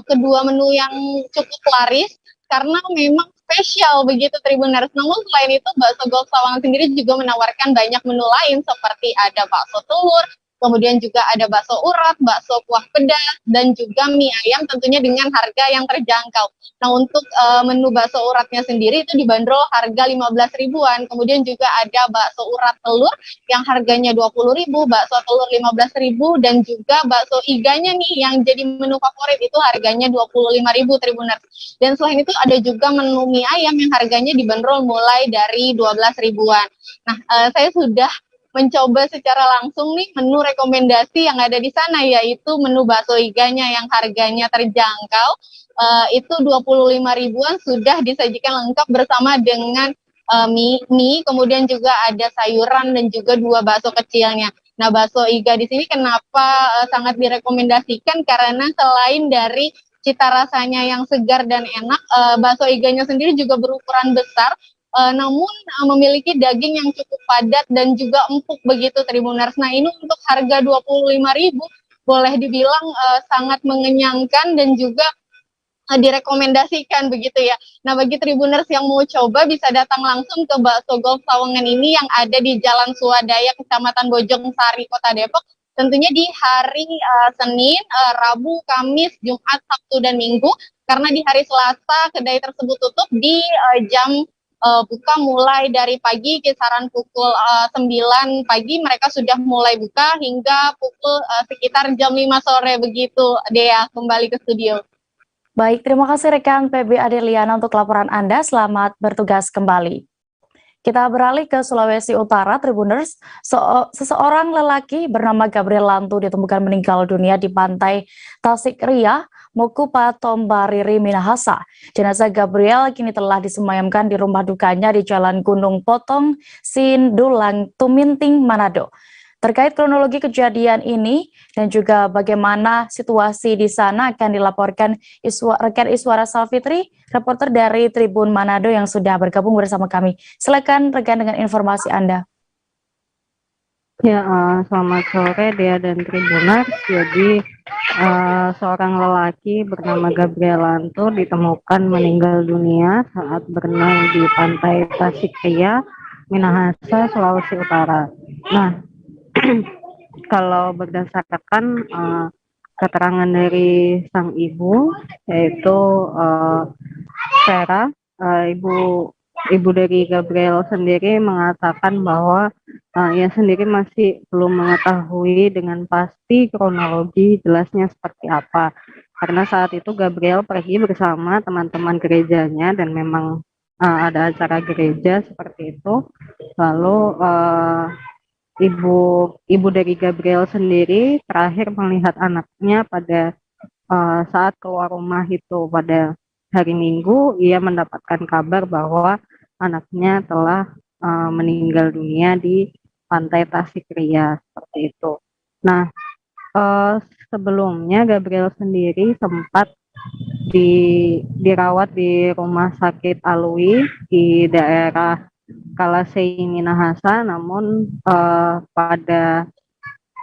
kedua menu yang cukup laris karena memang spesial begitu, Tribuners. Namun selain itu, bakso Golf Sawangan sendiri juga menawarkan banyak menu lain seperti ada bakso telur, kemudian juga ada bakso urat, bakso kuah pedas, dan juga mie ayam tentunya dengan harga yang terjangkau. Nah, untuk menu bakso uratnya sendiri itu dibanderol harga 15 ribuan. Kemudian juga ada bakso urat telur yang harganya 20 ribu, bakso telur 15 ribu, dan juga bakso iganya nih yang jadi menu favorit itu harganya 25 ribu, Tribuners. Dan selain itu ada juga menu mie ayam yang harganya dibanderol mulai dari 12 ribuan. Nah, saya sudah mencoba secara langsung nih menu rekomendasi yang ada di sana, yaitu menu bakso iganya yang harganya terjangkau, itu 25 ribuan sudah disajikan lengkap bersama dengan mie, kemudian juga ada sayuran dan juga 2 bakso kecilnya. Nah, bakso iga di sini kenapa sangat direkomendasikan, karena selain dari cita rasanya yang segar dan enak, bakso iganya sendiri juga berukuran besar, namun memiliki daging yang cukup padat dan juga empuk begitu, Tribuners. Nah, ini untuk harga 25 ribu boleh dibilang sangat mengenyangkan dan juga direkomendasikan begitu ya. Nah, bagi Tribuners yang mau coba bisa datang langsung ke Bakso Golf Sawangan ini yang ada di Jalan Swadaya, Kecamatan Bojongsari, Kota Depok. Tentunya di hari Senin, Rabu, Kamis, Jumat, Sabtu, dan Minggu. Karena di hari Selasa kedai tersebut tutup di jam buka mulai dari pagi, kisaran pukul 9 pagi mereka sudah mulai buka hingga pukul sekitar jam 5 sore begitu. Dea, kembali ke studio. Baik, terima kasih rekan PB Adeliana untuk laporan Anda. Selamat bertugas kembali. Kita beralih ke Sulawesi Utara, Tribuners. Seseorang lelaki bernama Gabriel Lantu ditemukan meninggal dunia di pantai Tasikria, Mokupa Tombariri, Minahasa. Jenazah Gabriel kini telah disemayamkan di rumah dukanya di Jalan Gunung Potong, Sindulang, Tuminting, Manado. Terkait kronologi kejadian ini dan juga bagaimana situasi di sana akan dilaporkan rekan Iswara Salfitri, reporter dari Tribun Manado yang sudah bergabung bersama kami. Silakan rekan dengan informasi Anda. Ya, selamat sore Dea dan Tribuners. Jadi seorang lelaki bernama Gabriel Lantu ditemukan meninggal dunia saat berenang di pantai Tasikria, Minahasa, Sulawesi Utara. Nah, kalau berdasarkan keterangan dari sang ibu, yaitu Vera, ibu dari Gabriel sendiri mengatakan bahwa ia sendiri masih belum mengetahui dengan pasti kronologi jelasnya seperti apa. Karena saat itu Gabriel pergi bersama teman-teman gerejanya dan memang ada acara gereja seperti itu. Lalu ibu dari Gabriel sendiri terakhir melihat anaknya pada saat keluar rumah itu pada hari Minggu. Ia mendapatkan kabar bahwa anaknya telah meninggal dunia di pantai Tasikria seperti itu. Nah, sebelumnya Gabriel sendiri sempat dirawat di rumah sakit Alwi di daerah Kalasei, Minahasa, namun pada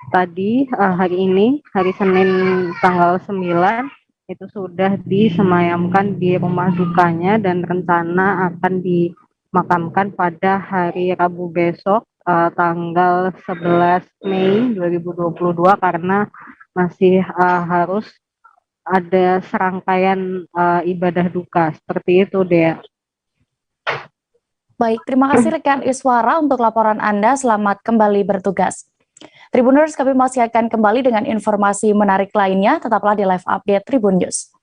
hari ini, hari Senin tanggal 9, itu sudah disemayamkan di rumah dukanya dan rencana akan dimakamkan pada hari Rabu besok, tanggal 11 Mei 2022, karena masih harus ada serangkaian ibadah duka. Seperti itu, Dea. Baik, terima kasih rekan Iswara untuk laporan Anda. Selamat kembali bertugas. Tribuners, kami masih akan kembali dengan informasi menarik lainnya. Tetaplah di live update Tribun News.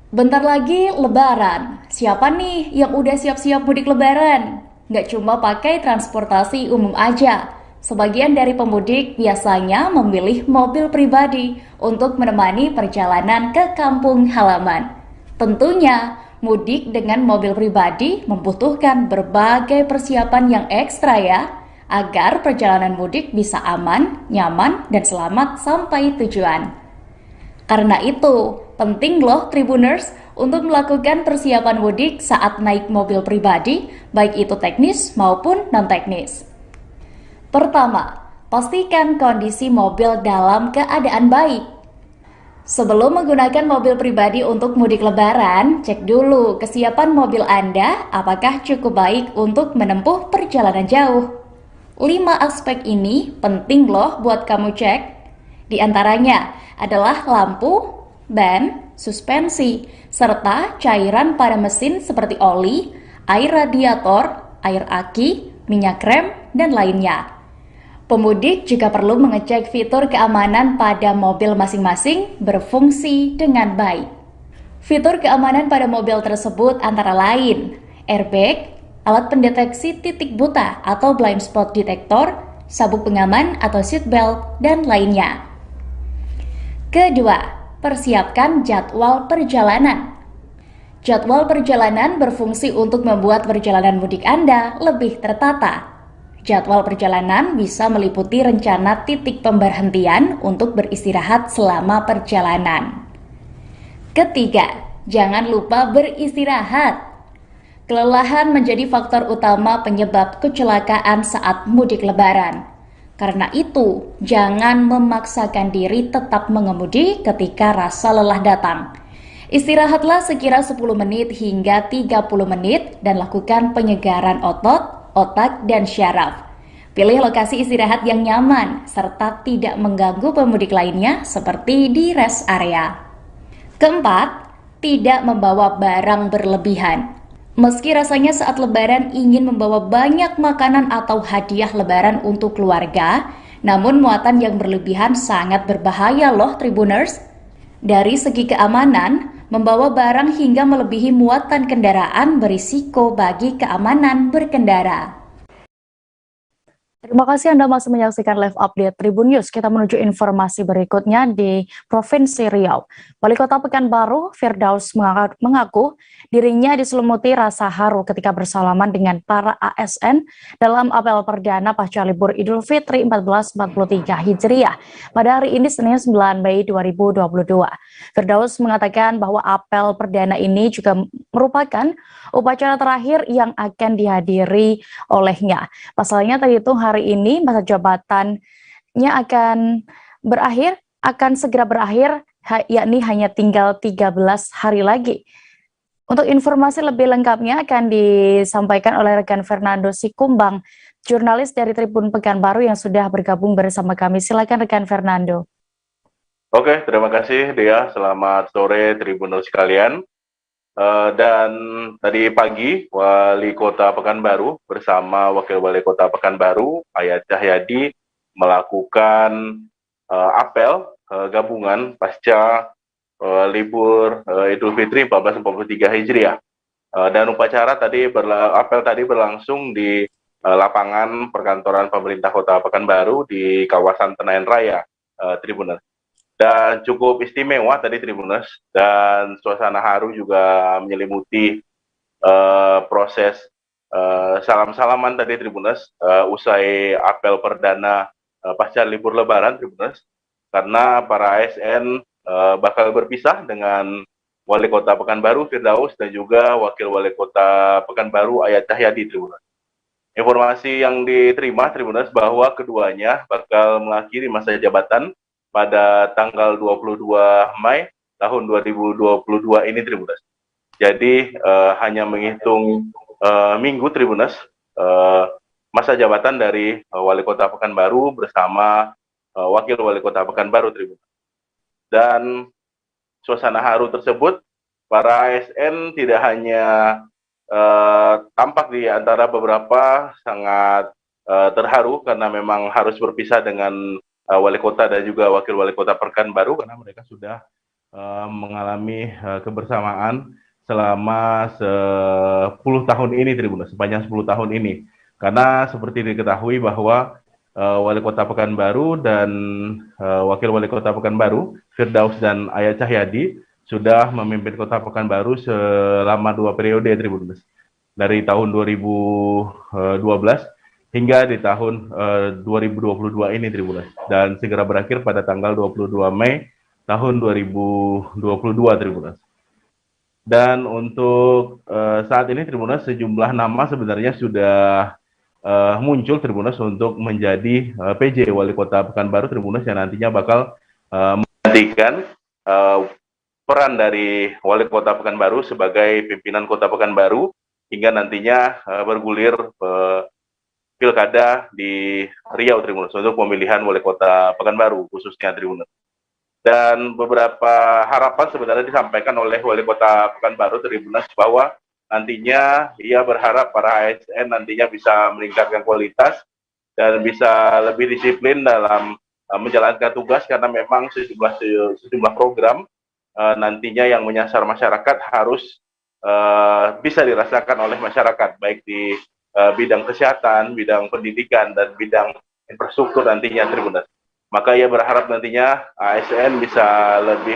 Bentar lagi Lebaran. Siapa nih yang udah siap-siap mudik Lebaran? Nggak cuma pakai transportasi umum aja. Sebagian dari pemudik biasanya memilih mobil pribadi untuk menemani perjalanan ke kampung halaman. Tentunya, mudik dengan mobil pribadi membutuhkan berbagai persiapan yang ekstra ya, agar perjalanan mudik bisa aman, nyaman, dan selamat sampai tujuan. Karena itu, penting loh Tribuners untuk melakukan persiapan mudik saat naik mobil pribadi, baik itu teknis maupun non-teknis. Pertama, pastikan kondisi mobil dalam keadaan baik. Sebelum menggunakan mobil pribadi untuk mudik Lebaran, cek dulu kesiapan mobil Anda apakah cukup baik untuk menempuh perjalanan jauh. 5 aspek ini penting loh buat kamu cek. Di antaranya adalah lampu, ban, suspensi, serta cairan pada mesin seperti oli, air radiator, air aki, minyak rem, dan lainnya. Pemudik juga perlu mengecek fitur keamanan pada mobil masing-masing berfungsi dengan baik. Fitur keamanan pada mobil tersebut antara lain airbag, alat pendeteksi titik buta atau blind spot detector, sabuk pengaman atau seatbelt, dan lainnya. Kedua, persiapkan jadwal perjalanan. Jadwal perjalanan berfungsi untuk membuat perjalanan mudik Anda lebih tertata. Jadwal perjalanan bisa meliputi rencana titik pemberhentian untuk beristirahat selama perjalanan. Ketiga, jangan lupa beristirahat. Kelelahan menjadi faktor utama penyebab kecelakaan saat mudik Lebaran. Karena itu, jangan memaksakan diri tetap mengemudi ketika rasa lelah datang. Istirahatlah sekira 10 menit hingga 30 menit dan lakukan penyegaran otot, otak, dan syaraf. Pilih lokasi istirahat yang nyaman serta tidak mengganggu pemudik lainnya seperti di rest area. Keempat, tidak membawa barang berlebihan. Meski rasanya saat Lebaran ingin membawa banyak makanan atau hadiah Lebaran untuk keluarga, namun muatan yang berlebihan sangat berbahaya loh Tribuners. Dari segi keamanan, membawa barang hingga melebihi muatan kendaraan berisiko bagi keamanan berkendara. Terima kasih Anda masih menyaksikan live update Tribun News. Kita menuju informasi berikutnya di Provinsi Riau. Wali Kota Pekanbaru, Firdaus mengaku dirinya diselimuti rasa haru ketika bersalaman dengan para ASN dalam apel perdana pasca libur Idul Fitri 1443 Hijriah pada hari ini Senin 9 Mei 2022. Firdaus mengatakan bahwa apel perdana ini juga merupakan upacara terakhir yang akan dihadiri olehnya. Pasalnya terhitung hari ini masa jabatannya akan segera berakhir, yakni hanya tinggal 13 hari lagi. Untuk informasi lebih lengkapnya akan disampaikan oleh rekan Fernando Sikumbang, jurnalis dari Tribun Pekanbaru yang sudah bergabung bersama kami. Silakan rekan Fernando. Oke, terima kasih Dea. Selamat sore Tribuners sekalian. Dan tadi pagi Wali Kota Pekanbaru bersama Wakil Wali Kota Pekanbaru Ayat Cahyadi melakukan apel gabungan pasca libur Idul Fitri 1443 Hijriah. Dan upacara apel tadi berlangsung di lapangan perkantoran pemerintah Kota Pekanbaru di kawasan Tenayan Raya, Tribuners. Dan cukup istimewa tadi Tribuners, dan suasana haru juga menyelimuti proses salam-salaman tadi Tribuners usai apel perdana pasca libur Lebaran Tribuners, karena para ASN bakal berpisah dengan Wali Kota Pekanbaru Firdaus dan juga Wakil Wali Kota Pekanbaru Ayat Cahyadi Tribuners. Informasi yang diterima Tribuners bahwa keduanya bakal mengakhiri masa jabatan pada tanggal 22 Mei tahun 2022 ini Tribuners. Jadi hanya menghitung minggu Tribuners masa jabatan dari Wali Kota Pekanbaru bersama Wakil Wali Kota Pekanbaru Tribuners. Dan suasana haru tersebut, para ASN tidak hanya tampak di antara beberapa sangat terharu karena memang harus berpisah dengan Wali Kota dan juga Wakil Wali Kota Pekanbaru karena mereka sudah mengalami kebersamaan selama 10 tahun ini Tribuners, sepanjang 10 tahun ini. Karena seperti diketahui bahwa Wali Kota Pekanbaru dan Wakil Wali Kota Pekanbaru, Firdaus dan Ayat Cahyadi, sudah memimpin Kota Pekanbaru selama 2 periode Tribuners. Dari tahun 2012 hingga di tahun 2022 ini Tribuners, dan segera berakhir pada tanggal 22 Mei tahun 2022 Tribuners. Dan untuk saat ini Tribuners, sejumlah nama sebenarnya sudah muncul Tribuners untuk menjadi PJ Wali Kota Pekanbaru Tribuners yang nantinya bakal menggantikan peran dari Wali Kota Pekanbaru sebagai pimpinan Kota Pekanbaru hingga nantinya bergulir pilkada di Riau Tribuners untuk pemilihan Wali Kota Pekanbaru khususnya Tribuners. Dan beberapa harapan sebenarnya disampaikan oleh Wali Kota Pekanbaru Tribuners bahwa nantinya ia berharap para ASN nantinya bisa meningkatkan kualitas dan bisa lebih disiplin dalam menjalankan tugas, karena memang sejumlah program nantinya yang menyasar masyarakat harus bisa dirasakan oleh masyarakat, baik di bidang kesehatan, bidang pendidikan, dan bidang infrastruktur nantinya Tribuners. Maka ia berharap nantinya ASN bisa lebih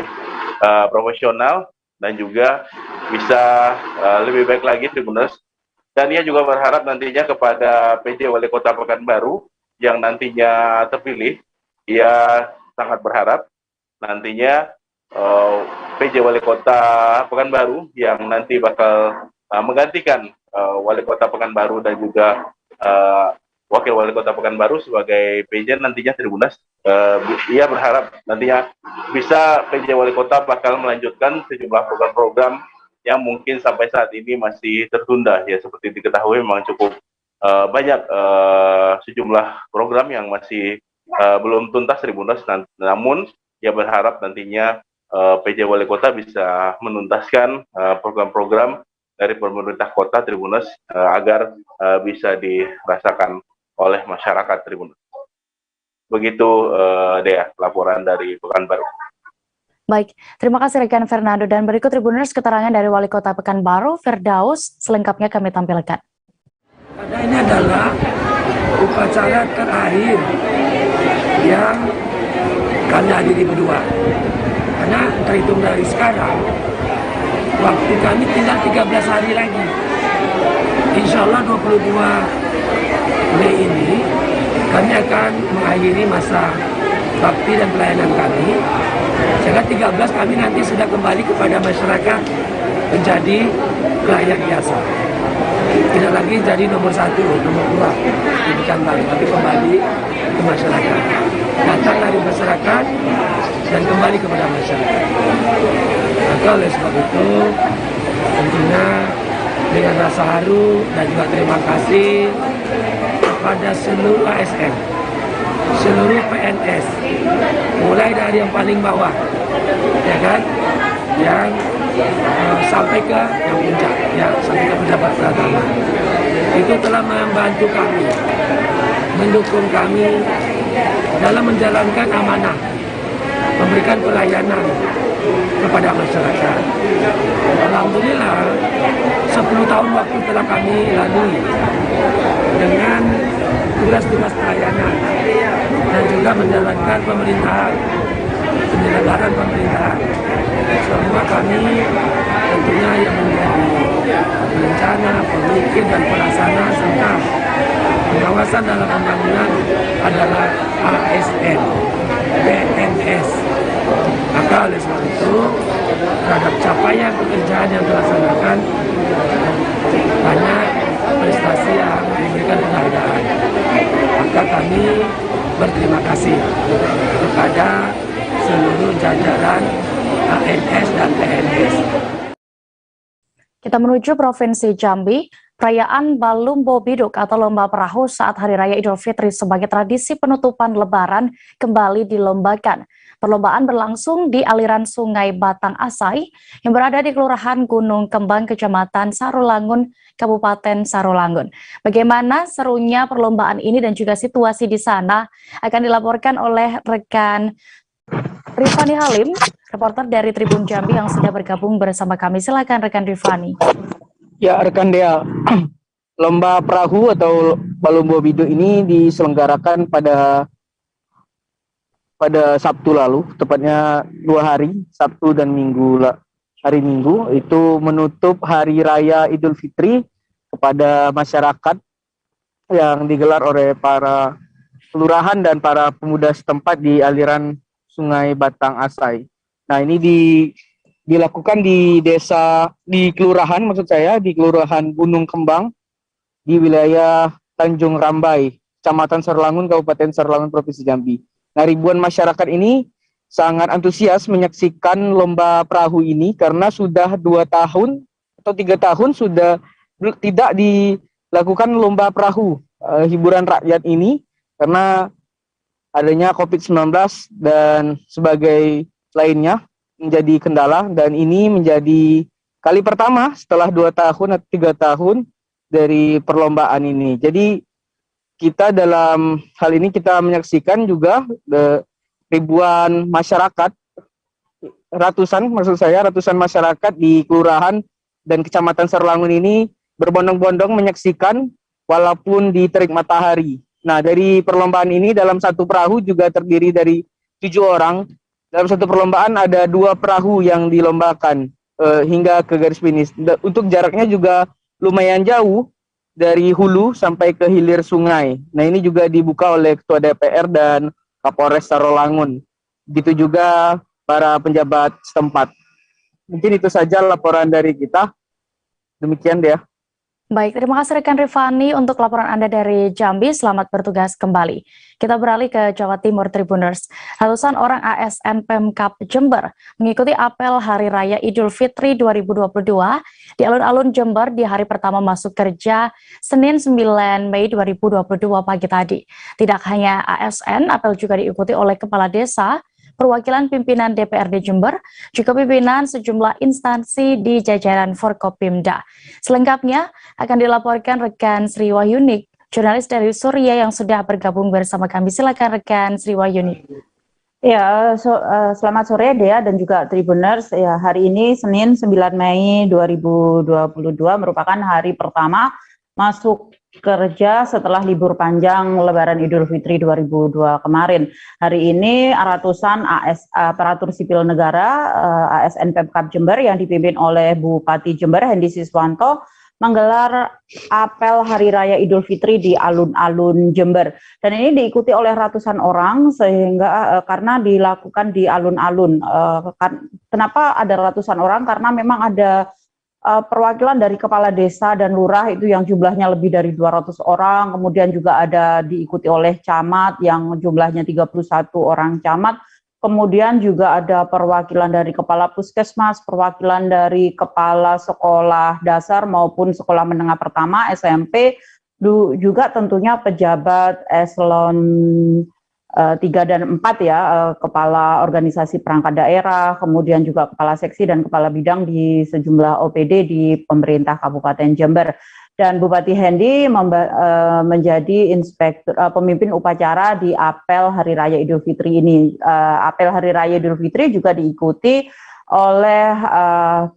profesional dan juga bisa lebih baik lagi Tribuners. Dan ia juga berharap nantinya kepada PJ Wali Kota Pekanbaru yang nantinya terpilih, ia sangat berharap nantinya PJ Wali Kota Pekanbaru yang nanti bakal menggantikan Wali Kota Pekanbaru dan juga Wakil Wali Kota Pekanbaru sebagai PJ nantinya Tribuners. Ia berharap nantinya bisa PJ Wali Kota bakal melanjutkan sejumlah program-program yang mungkin sampai saat ini masih tertunda. Ya, seperti diketahui memang cukup banyak sejumlah program yang masih belum tuntas Tribuners. Namun ia berharap nantinya PJ Wali Kota bisa menuntaskan program-program dari pemerintah kota Tribuners agar bisa dirasakan oleh masyarakat Tribuners. Begitu Dea, laporan dari Pekanbaru. Baik, terima kasih rekan Fernando. Dan berikut Tribuners keterangan dari Wali Kota Pekanbaru, Firdaus. Selengkapnya kami tampilkan. Karena ini adalah upacara terakhir yang kami hadiri berdua. Karena terhitung dari sekarang, waktu kami tinggal 13 hari lagi. Insya Allah 22 Mei ini kami akan mengakhiri masa bakti dan pelayanan kami. Sehingga 13 kami nanti sudah kembali kepada masyarakat menjadi rakyat biasa. Tidak lagi jadi nomor 1, nomor 2 di Pekanbaru, tapi kembali ke masyarakat. Datang dari masyarakat dan kembali kepada masyarakat. Maka oleh sebab itu, tentunya dengan rasa haru dan juga terima kasih kepada seluruh ASN, seluruh PNS, mulai dari yang paling bawah, ya kan, yang sampai ke yang puncak, ya, sampai ke pejabat pertama. Itu telah membantu kami, mendukung kami dalam menjalankan amanah, memberikan pelayanan kepada masyarakat. Alhamdulillah, 10 tahun waktu telah kami lalui dengan tugas-tugas pelayanan dan juga menjalankan pemerintahan, penyelenggaraan pemerintahan. Semua kami tentunya yang menjadi perencana, pemikir dan pelaksana serta pengawasan dalam pembangunan adalah ASN, PNS. Maka oleh sebab itu, terhadap capaian pekerjaan yang dilaksanakan, banyak prestasi yang diberikan penghargaan. Maka kami berterima kasih kepada seluruh jajaran ANS dan PNS. Kita menuju Provinsi Jambi. Perayaan Balumbo Biduk atau Lomba Perahu saat Hari Raya Idul Fitri sebagai tradisi penutupan Lebaran kembali dilombakan. Perlombaan berlangsung di aliran Sungai Batang Asai yang berada di Kelurahan Gunung Kembang, Kecamatan Sarolangun, Kabupaten Sarolangun. Bagaimana serunya perlombaan ini dan juga situasi di sana akan dilaporkan oleh rekan Rifani Halim, reporter dari Tribun Jambi yang sudah bergabung bersama kami. Silakan rekan Rifani. Ya, rekan Dea, lomba perahu atau Balumbo Biduk ini diselenggarakan pada Sabtu lalu, tepatnya 2 hari, Sabtu dan hari Minggu, itu menutup Hari Raya Idul Fitri kepada masyarakat yang digelar oleh para kelurahan dan para pemuda setempat di aliran Sungai Batang Asai. Nah, ini dilakukan di kelurahan, maksud saya, di Kelurahan Gunung Kembang, di wilayah Tanjung Rambai, Kecamatan Sarolangun, Kabupaten Sarolangun, Provinsi Jambi. Nah, ribuan masyarakat ini sangat antusias menyaksikan lomba perahu ini karena sudah 2 tahun atau 3 tahun sudah tidak dilakukan lomba perahu hiburan rakyat ini karena adanya COVID-19 dan sebagai lainnya menjadi kendala, dan ini menjadi kali pertama setelah 2 tahun atau 3 tahun dari perlombaan ini. Jadi kita dalam hal ini kita menyaksikan juga ribuan masyarakat, ratusan masyarakat di kelurahan dan kecamatan Sarolangun ini berbondong-bondong menyaksikan walaupun di terik matahari. Nah, dari perlombaan ini dalam satu perahu juga terdiri dari 7 orang. Dalam satu perlombaan ada 2 perahu yang dilombakan hingga ke garis finish. Untuk jaraknya juga lumayan jauh dari hulu sampai ke hilir sungai. Nah, ini juga dibuka oleh Ketua DPR dan Kapolres Sarolangun. Begitu juga para penjabat setempat. Mungkin itu saja laporan dari kita. Demikian dia. Baik, terima kasih rekan Rifani untuk laporan Anda dari Jambi. Selamat bertugas kembali. Kita beralih ke Jawa Timur, Tribuners. Ratusan orang ASN Pemkab Jember mengikuti apel Hari Raya Idul Fitri 2022 di alun-alun Jember di hari pertama masuk kerja Senin 9 Mei 2022 pagi tadi. Tidak hanya ASN, apel juga diikuti oleh Kepala Desa, perwakilan pimpinan DPRD Jember, juga pimpinan sejumlah instansi di jajaran Forkopimda. Selengkapnya akan dilaporkan rekan Sri Wahyuni, jurnalis dari Surya yang sudah bergabung bersama kami. Silakan rekan Sri Wahyuni. Ya, selamat sore Dea dan juga Tribuners. Ya, hari ini Senin 9 Mei 2022 merupakan hari pertama masuk kerja setelah libur panjang Lebaran Idul Fitri 2002 kemarin. Hari ini ratusan aparatur sipil negara ASN Pemkab Jember yang dipimpin oleh Bupati Jember Hendy Siswanto menggelar apel Hari Raya Idul Fitri di alun-alun Jember, dan ini diikuti oleh ratusan orang sehingga karena dilakukan di alun-alun. Kenapa ada ratusan orang? Karena memang ada perwakilan dari kepala desa dan lurah itu yang jumlahnya lebih dari 200 orang, kemudian juga ada diikuti oleh camat yang jumlahnya 31 orang camat. Kemudian juga ada perwakilan dari kepala puskesmas, perwakilan dari kepala sekolah dasar maupun sekolah menengah pertama, SMP, juga tentunya pejabat eselon 3 dan 4 ya, kepala organisasi perangkat daerah, kemudian juga kepala seksi dan kepala bidang di sejumlah OPD di pemerintah Kabupaten Jember. Dan Bupati Hendy menjadi pemimpin upacara di apel Hari Raya Idul Fitri ini. Apel Hari Raya Idul Fitri juga diikuti oleh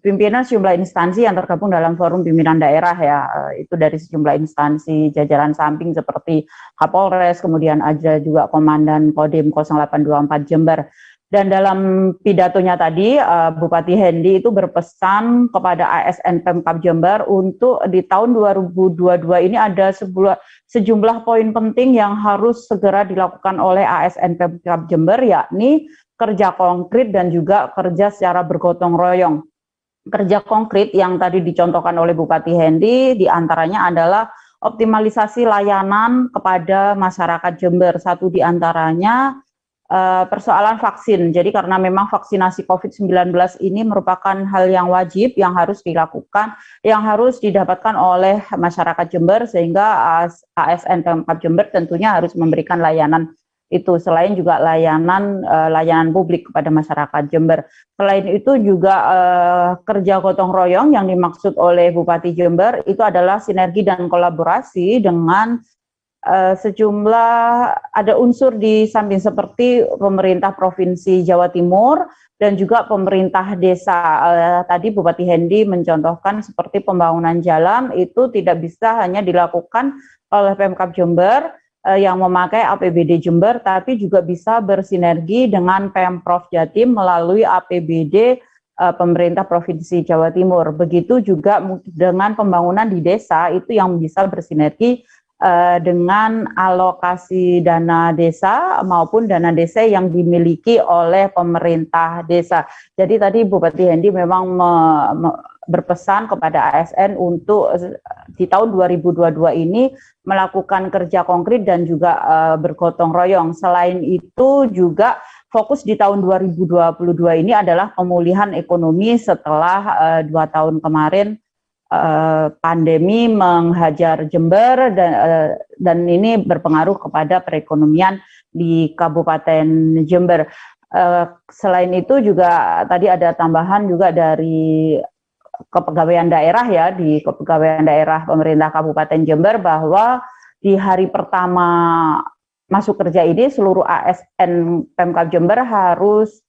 pimpinan sejumlah instansi yang tergabung dalam forum pimpinan daerah ya. Itu dari sejumlah instansi jajaran samping seperti Kapolres, kemudian ada juga Komandan Kodim 0824 Jember. Dan dalam pidatonya tadi, Bupati Hendy itu berpesan kepada ASN Pemkab Jember untuk di tahun 2022 ini ada sejumlah poin penting yang harus segera dilakukan oleh ASN Pemkab Jember, yakni kerja konkret dan juga kerja secara bergotong royong. Kerja konkret yang tadi dicontohkan oleh Bupati Hendy diantaranya adalah optimalisasi layanan kepada masyarakat Jember. Satu diantaranya persoalan vaksin. Jadi karena memang vaksinasi COVID-19 ini merupakan hal yang wajib, yang harus dilakukan, yang harus didapatkan oleh masyarakat Jember, sehingga ASN Pemkab Jember tentunya harus memberikan layanan itu, selain juga layanan publik kepada masyarakat Jember. Selain itu juga kerja gotong royong yang dimaksud oleh Bupati Jember itu adalah sinergi dan kolaborasi dengan sejumlah ada unsur di samping seperti pemerintah Provinsi Jawa Timur dan juga pemerintah desa. Tadi Bupati Hendy mencontohkan seperti pembangunan jalan itu tidak bisa hanya dilakukan oleh Pemkab Jember yang memakai APBD Jember, tapi juga bisa bersinergi dengan Pemprov Jatim melalui APBD pemerintah Provinsi Jawa Timur. Begitu juga dengan pembangunan di desa itu yang bisa bersinergi dengan alokasi dana desa maupun dana desa yang dimiliki oleh pemerintah desa. Jadi tadi Bupati Hendy memang berpesan kepada ASN untuk di tahun 2022 ini melakukan kerja konkret dan juga bergotong royong. Selain itu juga fokus di tahun 2022 ini adalah pemulihan ekonomi setelah 2 tahun kemarin pandemi menghajar Jember dan ini berpengaruh kepada perekonomian di Kabupaten Jember. Selain itu juga tadi ada tambahan juga dari kepegawaian daerah ya, di kepegawaian daerah pemerintah Kabupaten Jember bahwa di hari pertama masuk kerja ini seluruh ASN Pemkab Jember harus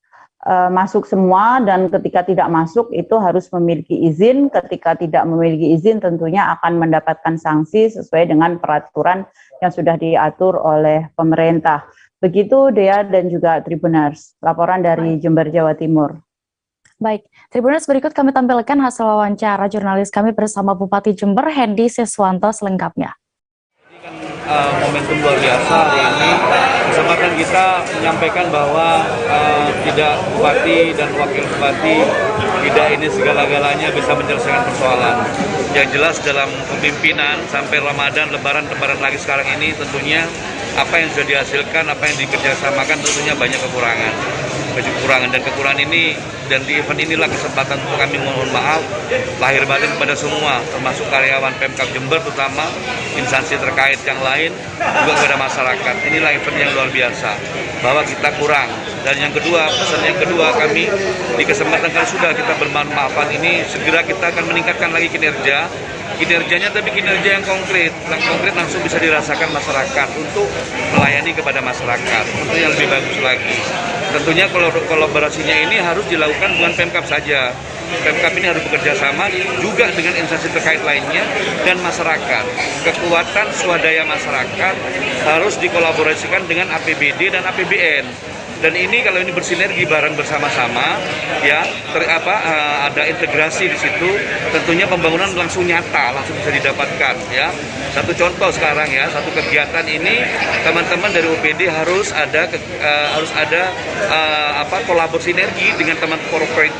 masuk semua, dan ketika tidak masuk itu harus memiliki izin. Ketika tidak memiliki izin tentunya akan mendapatkan sanksi sesuai dengan peraturan yang sudah diatur oleh pemerintah. Begitu Dea dan juga Tribuners, laporan dari Jember, Jawa Timur. Baik, Tribuners, berikut kami tampilkan hasil wawancara jurnalis kami bersama Bupati Jember Hendy Siswanto selengkapnya. Momentum luar biasa hari ini, kesempatan kita menyampaikan bahwa tidak bupati dan wakil bupati tidak ini segala-galanya bisa menyelesaikan persoalan. Yang jelas dalam kepemimpinan sampai Ramadan, Lebaran lagi sekarang ini tentunya apa yang sudah dihasilkan, apa yang dikerjasamakan tentunya banyak kekurangan dan kekurangan ini, dan di event inilah kesempatan untuk kami mohon maaf lahir batin kepada semua, termasuk karyawan Pemkab Jember, terutama instansi terkait yang lain, juga kepada masyarakat. Inilah event yang luar biasa, bahwa kita kurang Dan yang kedua, pesan yang kedua kami di kesempatan kalau sudah kita bermanfaat ini, segera kita akan meningkatkan lagi kinerjanya, tapi kinerja yang konkret langsung bisa dirasakan masyarakat untuk melayani kepada masyarakat, untuk yang lebih bagus lagi. Tentunya kalau kolaborasinya ini harus dilakukan bukan Pemkab saja. Pemkab ini harus bekerja sama juga dengan instansi terkait lainnya dan masyarakat. Kekuatan swadaya masyarakat harus dikolaborasikan dengan APBD dan APBN. Dan ini kalau ini bersinergi bareng bersama-sama, ya ada integrasi di situ, tentunya pembangunan langsung nyata, langsung bisa didapatkan, ya. Satu contoh sekarang ya, satu kegiatan ini teman-teman dari OPD harus ada kolaborasi sinergi dengan teman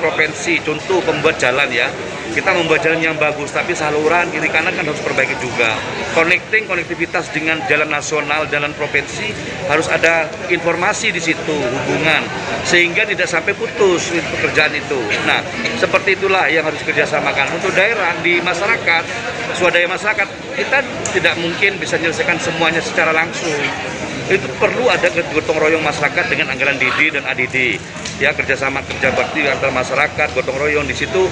provinsi, contoh pembuat jalan ya. Kita membuat jalan yang bagus, tapi saluran kiri kanan kan harus perbaiki juga. Konektivitas dengan jalan nasional, jalan provinsi harus ada informasi di situ, hubungan, sehingga tidak sampai putus pekerjaan itu. Nah, seperti itulah yang harus kerjasamakan untuk daerah di masyarakat, swadaya masyarakat. Kita tidak mungkin bisa menyelesaikan semuanya secara langsung. Itu perlu ada gotong royong masyarakat dengan anggaran DD dan ADD, ya, kerjasama kerja bakti antar masyarakat, gotong royong di situ.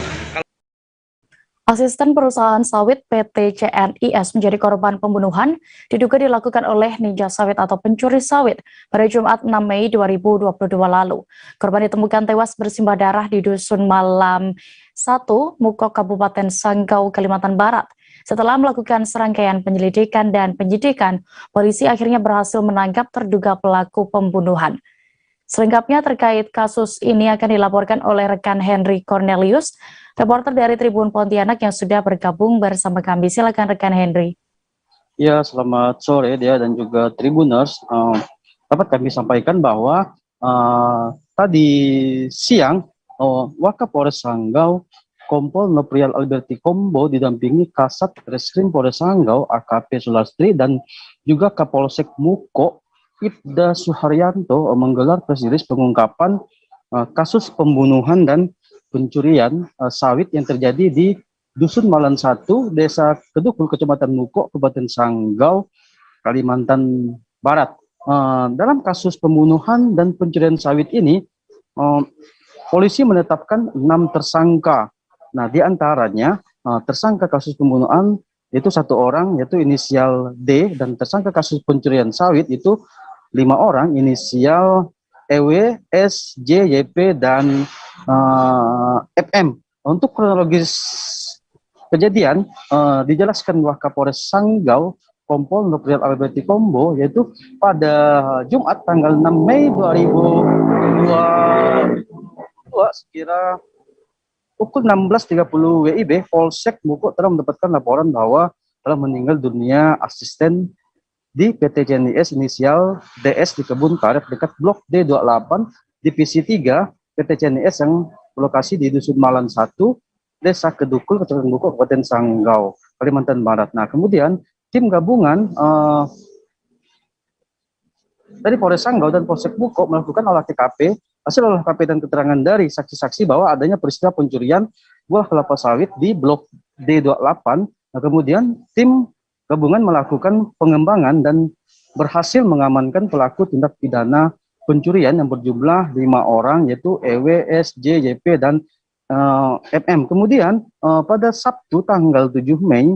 Asisten perusahaan sawit PT CNIS menjadi korban pembunuhan diduga dilakukan oleh ninja sawit atau pencuri sawit pada Jumat 6 Mei 2022 lalu. Korban ditemukan tewas bersimbah darah di Dusun Malam 1, Mukok, Kabupaten Sanggau, Kalimantan Barat. Setelah melakukan serangkaian penyelidikan dan penyidikan, polisi akhirnya berhasil menangkap terduga pelaku pembunuhan. Selengkapnya terkait kasus ini akan dilaporkan oleh rekan Henry Cornelius, reporter dari Tribun Pontianak yang sudah bergabung bersama kami. Silakan rekan Henry. Ya, selamat sore Dea dan juga Tribuners. Dapat kami sampaikan bahwa tadi siang Wakapolres Sanggau Kompol Noprial Alberti Kombo didampingi Kasat Reskrim Polres Sanggau AKP Sulastri dan juga Kapolsek Muko Ibda Suharyanto menggelar press release pengungkapan kasus pembunuhan dan pencurian sawit yang terjadi di Dusun Malan 1, Desa Kedukul, Kecamatan Muko, Kabupaten Sanggau, Kalimantan Barat. Dalam kasus pembunuhan dan pencurian sawit ini, polisi menetapkan 6 tersangka. Nah, di antaranya tersangka kasus pembunuhan itu 1 orang, yaitu inisial D, dan tersangka kasus pencurian sawit itu 5 orang, inisial EW, S, J, YP, dan FM. Untuk kronologis kejadian dijelaskan Wakapolres Sanggau Kompol Noprial Alberti Kombo, yaitu pada Jumat tanggal 6 Mei 2022 sekira pukul 16.30 WIB, Polsek Muko telah mendapatkan laporan bahwa telah meninggal dunia asisten di PT CNIS inisial DS di Kebun Karet dekat Blok D28 Divisi 3 PT CNIS yang berlokasi di Dusun Malan 1, Desa Kedukul, Kecamatan Muko, Kabupaten Sanggau, Kalimantan Barat. Nah, kemudian tim gabungan dari Polres Sanggau dan Polsek Muko melakukan olah TKP. Hasil olah TKP dan keterangan dari saksi-saksi bahwa adanya peristiwa pencurian buah kelapa sawit di Blok D28. Nah, kemudian tim gabungan melakukan pengembangan dan berhasil mengamankan pelaku tindak pidana pencurian yang berjumlah 5 orang, yaitu EW, S, J, YP, dan MM. Kemudian pada Sabtu tanggal 7 Mei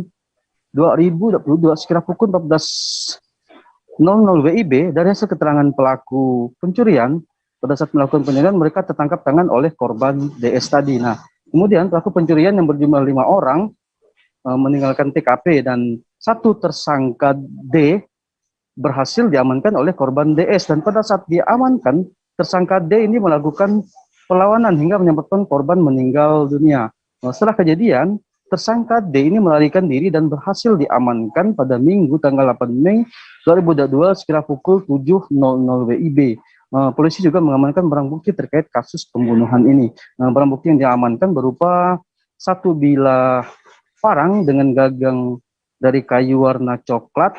2022 sekira pukul 14.00 WIB, dari hasil keterangan pelaku pencurian, pada saat melakukan pencurian mereka tertangkap tangan oleh korban DS tadi. Nah, kemudian pelaku pencurian yang berjumlah 5 orang meninggalkan TKP dan 1 tersangka D berhasil diamankan oleh korban DS, dan pada saat diamankan tersangka D ini melakukan perlawanan hingga menyebabkan korban meninggal dunia. Nah, setelah kejadian, tersangka D ini melarikan diri dan berhasil diamankan pada Minggu tanggal 8 Mei 2022 sekira pukul 7.00 WIB. Polisi juga mengamankan barang bukti terkait kasus pembunuhan ini. Barang bukti yang diamankan berupa 1 bilah parang dengan gagang dari kayu warna coklat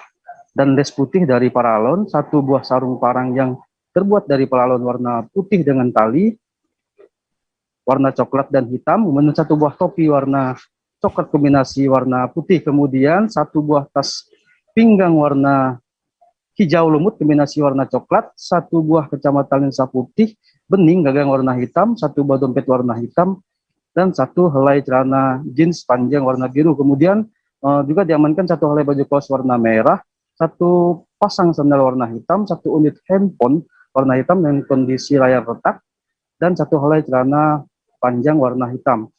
dan les putih dari paralon, 1 buah sarung parang yang terbuat dari paralon warna putih dengan tali warna coklat dan hitam, kemudian 1 buah topi warna coklat kombinasi warna putih, kemudian 1 buah tas pinggang warna hijau lumut kombinasi warna coklat, 1 buah kacamata lensa putih bening gagang warna hitam, 1 buah dompet warna hitam, dan 1 helai celana jeans panjang warna biru. Kemudian juga diamankan 1 helai baju kaos warna merah, 1 pasang sandal warna hitam, 1 unit handphone warna hitam dengan kondisi layar retak, dan 1 helai celana panjang warna hitam.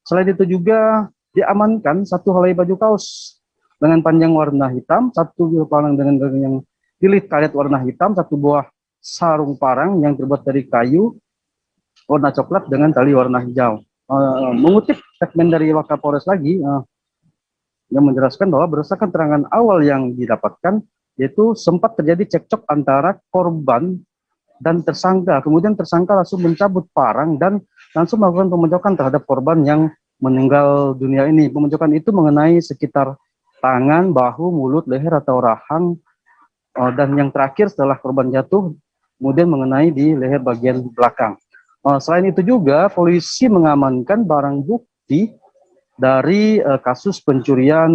Selain itu juga diamankan 1 helai baju kaos dengan panjang warna hitam, 1 buah parang dengan gagang yang lilit karet warna hitam, 1 buah sarung parang yang terbuat dari kayu warna coklat dengan tali warna hijau. Mengutip statement dari Wakapolres lagi, yang menjelaskan bahwa berdasarkan keterangan awal yang didapatkan, yaitu sempat terjadi cekcok antara korban dan tersangka. Kemudian tersangka langsung mencabut parang dan langsung melakukan pemojokan terhadap korban yang meninggal dunia ini. Pemojokan itu mengenai sekitar tangan, bahu, mulut, leher atau rahang, dan yang terakhir setelah korban jatuh, kemudian mengenai di leher bagian belakang. Selain itu juga polisi mengamankan barang bukti dari kasus pencurian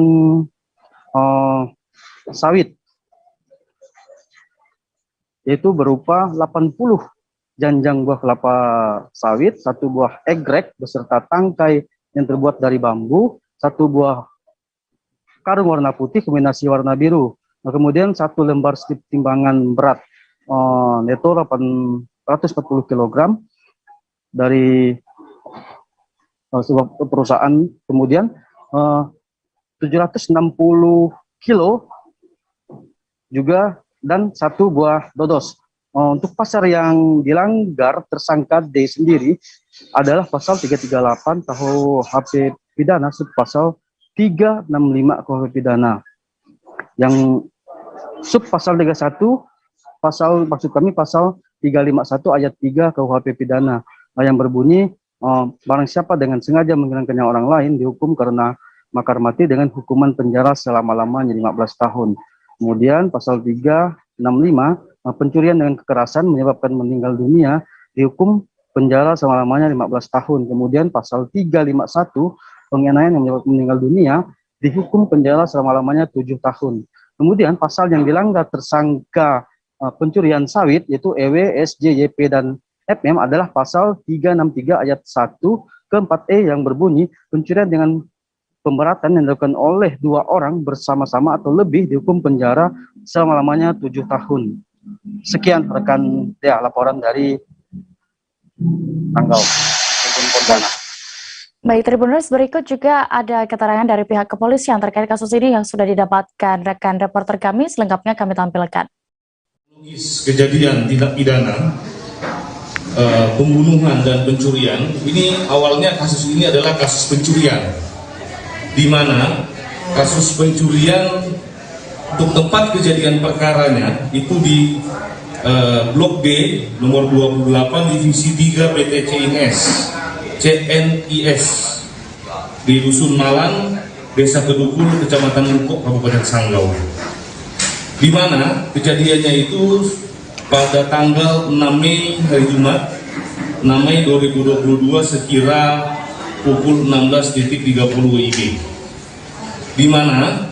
sawit, yaitu berupa 80 janjang buah kelapa sawit, 1 buah egrek beserta tangkai yang terbuat dari bambu, 1 buah karung warna putih kombinasi warna biru. Kemudian 1 lembar slip timbangan berat neto 840 kg dari sebuah perusahaan. Kemudian 760 kilo juga dan 1 buah dodos. Untuk pasal yang dilanggar tersangka D sendiri adalah pasal 338 KUHP pidana subpasal 365 KUHP pidana. Yang subpasal 31 pasal maksud kami pasal 351 ayat 3 KUHP pidana yang berbunyi barang siapa dengan sengaja menghilangkan nyawa orang lain dihukum karena makar mati dengan hukuman penjara selama-lamanya 15 tahun. Kemudian pasal 365 pencurian dengan kekerasan menyebabkan meninggal dunia dihukum penjara selama-lamanya 15 tahun. Kemudian pasal 351 penganiayaan yang menyebabkan meninggal dunia dihukum penjara selama-lamanya 7 tahun. Kemudian pasal yang dilanggar tersangka pencurian sawit yaitu EW, SJ, YP, dan FM adalah pasal 363 ayat 1 ke 4E yang berbunyi pencurian dengan pemberatan yang dilakukan oleh 2 orang bersama-sama atau lebih dihukum penjara selama-lamanya 7 tahun. Sekian rekan laporan dari Tanggau. Baik, Tribuners, berikut juga ada keterangan dari pihak kepolisian terkait kasus ini yang sudah didapatkan rekan reporter kami. Selengkapnya kami tampilkan. Kejadian tindak pidana pembunuhan dan pencurian ini awalnya kasus ini adalah kasus pencurian, di mana kasus pencurian untuk tempat kejadian perkaranya itu di Blok B nomor 28 Divisi 3 PT CNIS di Dusun Malang, Desa Kedukul, Kecamatan Mukok, Kabupaten Sanggau, di mana kejadiannya itu pada tanggal 6 Mei hari Jumat 6 Mei 2022 sekira pukul 16.30 WIB, di mana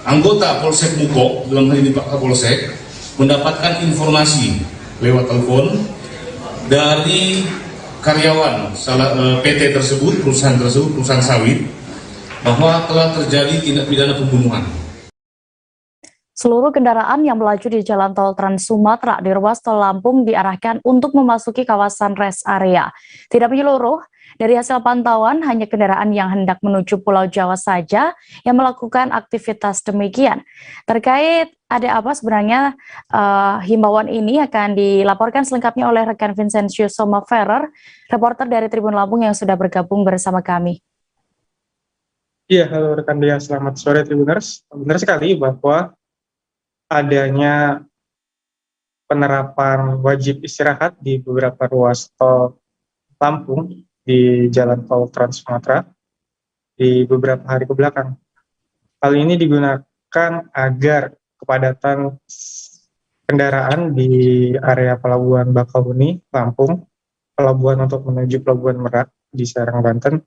anggota Polsek Mukok, dalam hal ini Pak Kapolsek, mendapatkan informasi lewat telepon dari karyawan PT tersebut, perusahaan sawit, bahwa telah terjadi tindak pidana pembunuhan. Seluruh kendaraan yang melaju di Jalan Tol Trans Sumatera di ruas tol Lampung diarahkan untuk memasuki kawasan rest area. Tidak menyeluruh, dari hasil pantauan hanya kendaraan yang hendak menuju Pulau Jawa saja yang melakukan aktivitas demikian. Terkait ada apa sebenarnya himbauan ini akan dilaporkan selengkapnya oleh rekan Vincentius Somaferer, reporter dari Tribun Lampung yang sudah bergabung bersama kami. Iya, halo rekan Dea, selamat sore Tribuners. Benar sekali bahwa adanya penerapan wajib istirahat di beberapa ruas tol Lampung di Jalan Tol Trans Sumatera di beberapa hari kebelakang. Hal ini digunakan agar kepadatan kendaraan di area Pelabuhan Bakauheni, Lampung, pelabuhan untuk menuju Pelabuhan Merak di Serang, Banten,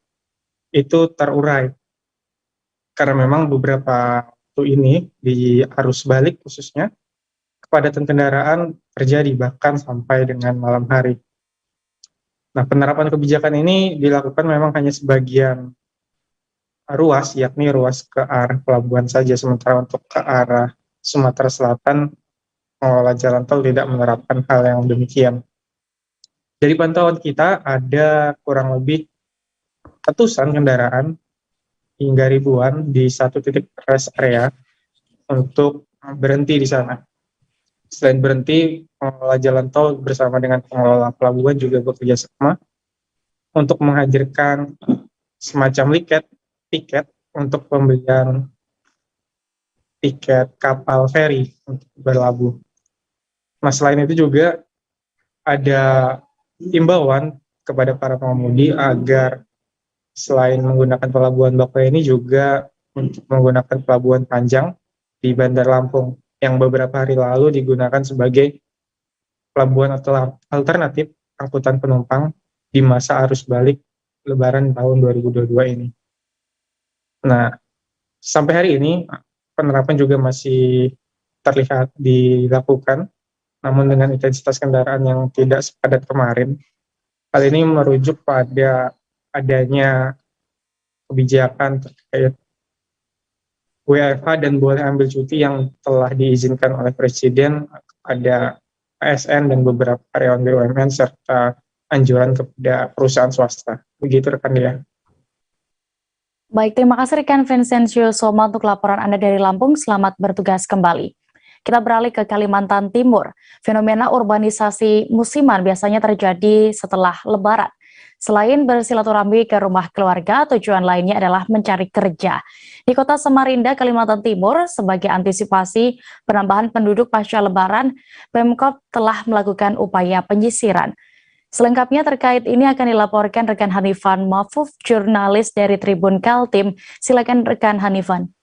itu terurai. Karena memang beberapa Sabtu ini di arus balik khususnya kepadatan kendaraan terjadi bahkan sampai dengan malam hari. Nah, penerapan kebijakan ini dilakukan memang hanya sebagian ruas, yakni ruas ke arah pelabuhan saja, sementara untuk ke arah Sumatera Selatan, pengelola jalan tol tidak menerapkan hal yang demikian. Dari pantauan kita, ada kurang lebih ratusan kendaraan hingga ribuan di satu titik rest area untuk berhenti di sana. Selain berhenti, pengelola jalan tol bersama dengan pengelola pelabuhan juga bekerja sama untuk menghadirkan semacam tiket untuk pembelian tiket kapal feri untuk berlabuh. Nah, selain itu juga ada imbauan kepada para pengemudi agar selain menggunakan pelabuhan Bakauheni juga untuk menggunakan pelabuhan Panjang di Bandar Lampung yang beberapa hari lalu digunakan sebagai pelabuhan alternatif angkutan penumpang di masa arus balik Lebaran tahun 2022 ini. Nah, sampai hari ini penerapan juga masih terlihat dilakukan, namun dengan intensitas kendaraan yang tidak sepadat kemarin. Hal ini merujuk pada adanya kebijakan terkait WFH dan boleh ambil cuti yang telah diizinkan oleh Presiden kepada ASN dan beberapa karyawan BUMN serta anjuran kepada perusahaan swasta. Begitu rekan dia. Baik, terima kasih rekan Vincencio Soma untuk laporan Anda dari Lampung. Selamat bertugas kembali. Kita beralih ke Kalimantan Timur. Fenomena urbanisasi musiman biasanya terjadi setelah Lebaran. Selain bersilaturahmi ke rumah keluarga, tujuan lainnya adalah mencari kerja. Di kota Samarinda, Kalimantan Timur, sebagai antisipasi penambahan penduduk pasca Lebaran, Pemkab telah melakukan upaya penyisiran. Selengkapnya terkait ini akan dilaporkan rekan Hanifan Mahfuz, jurnalis dari Tribun Kaltim. Silakan rekan Hanifan.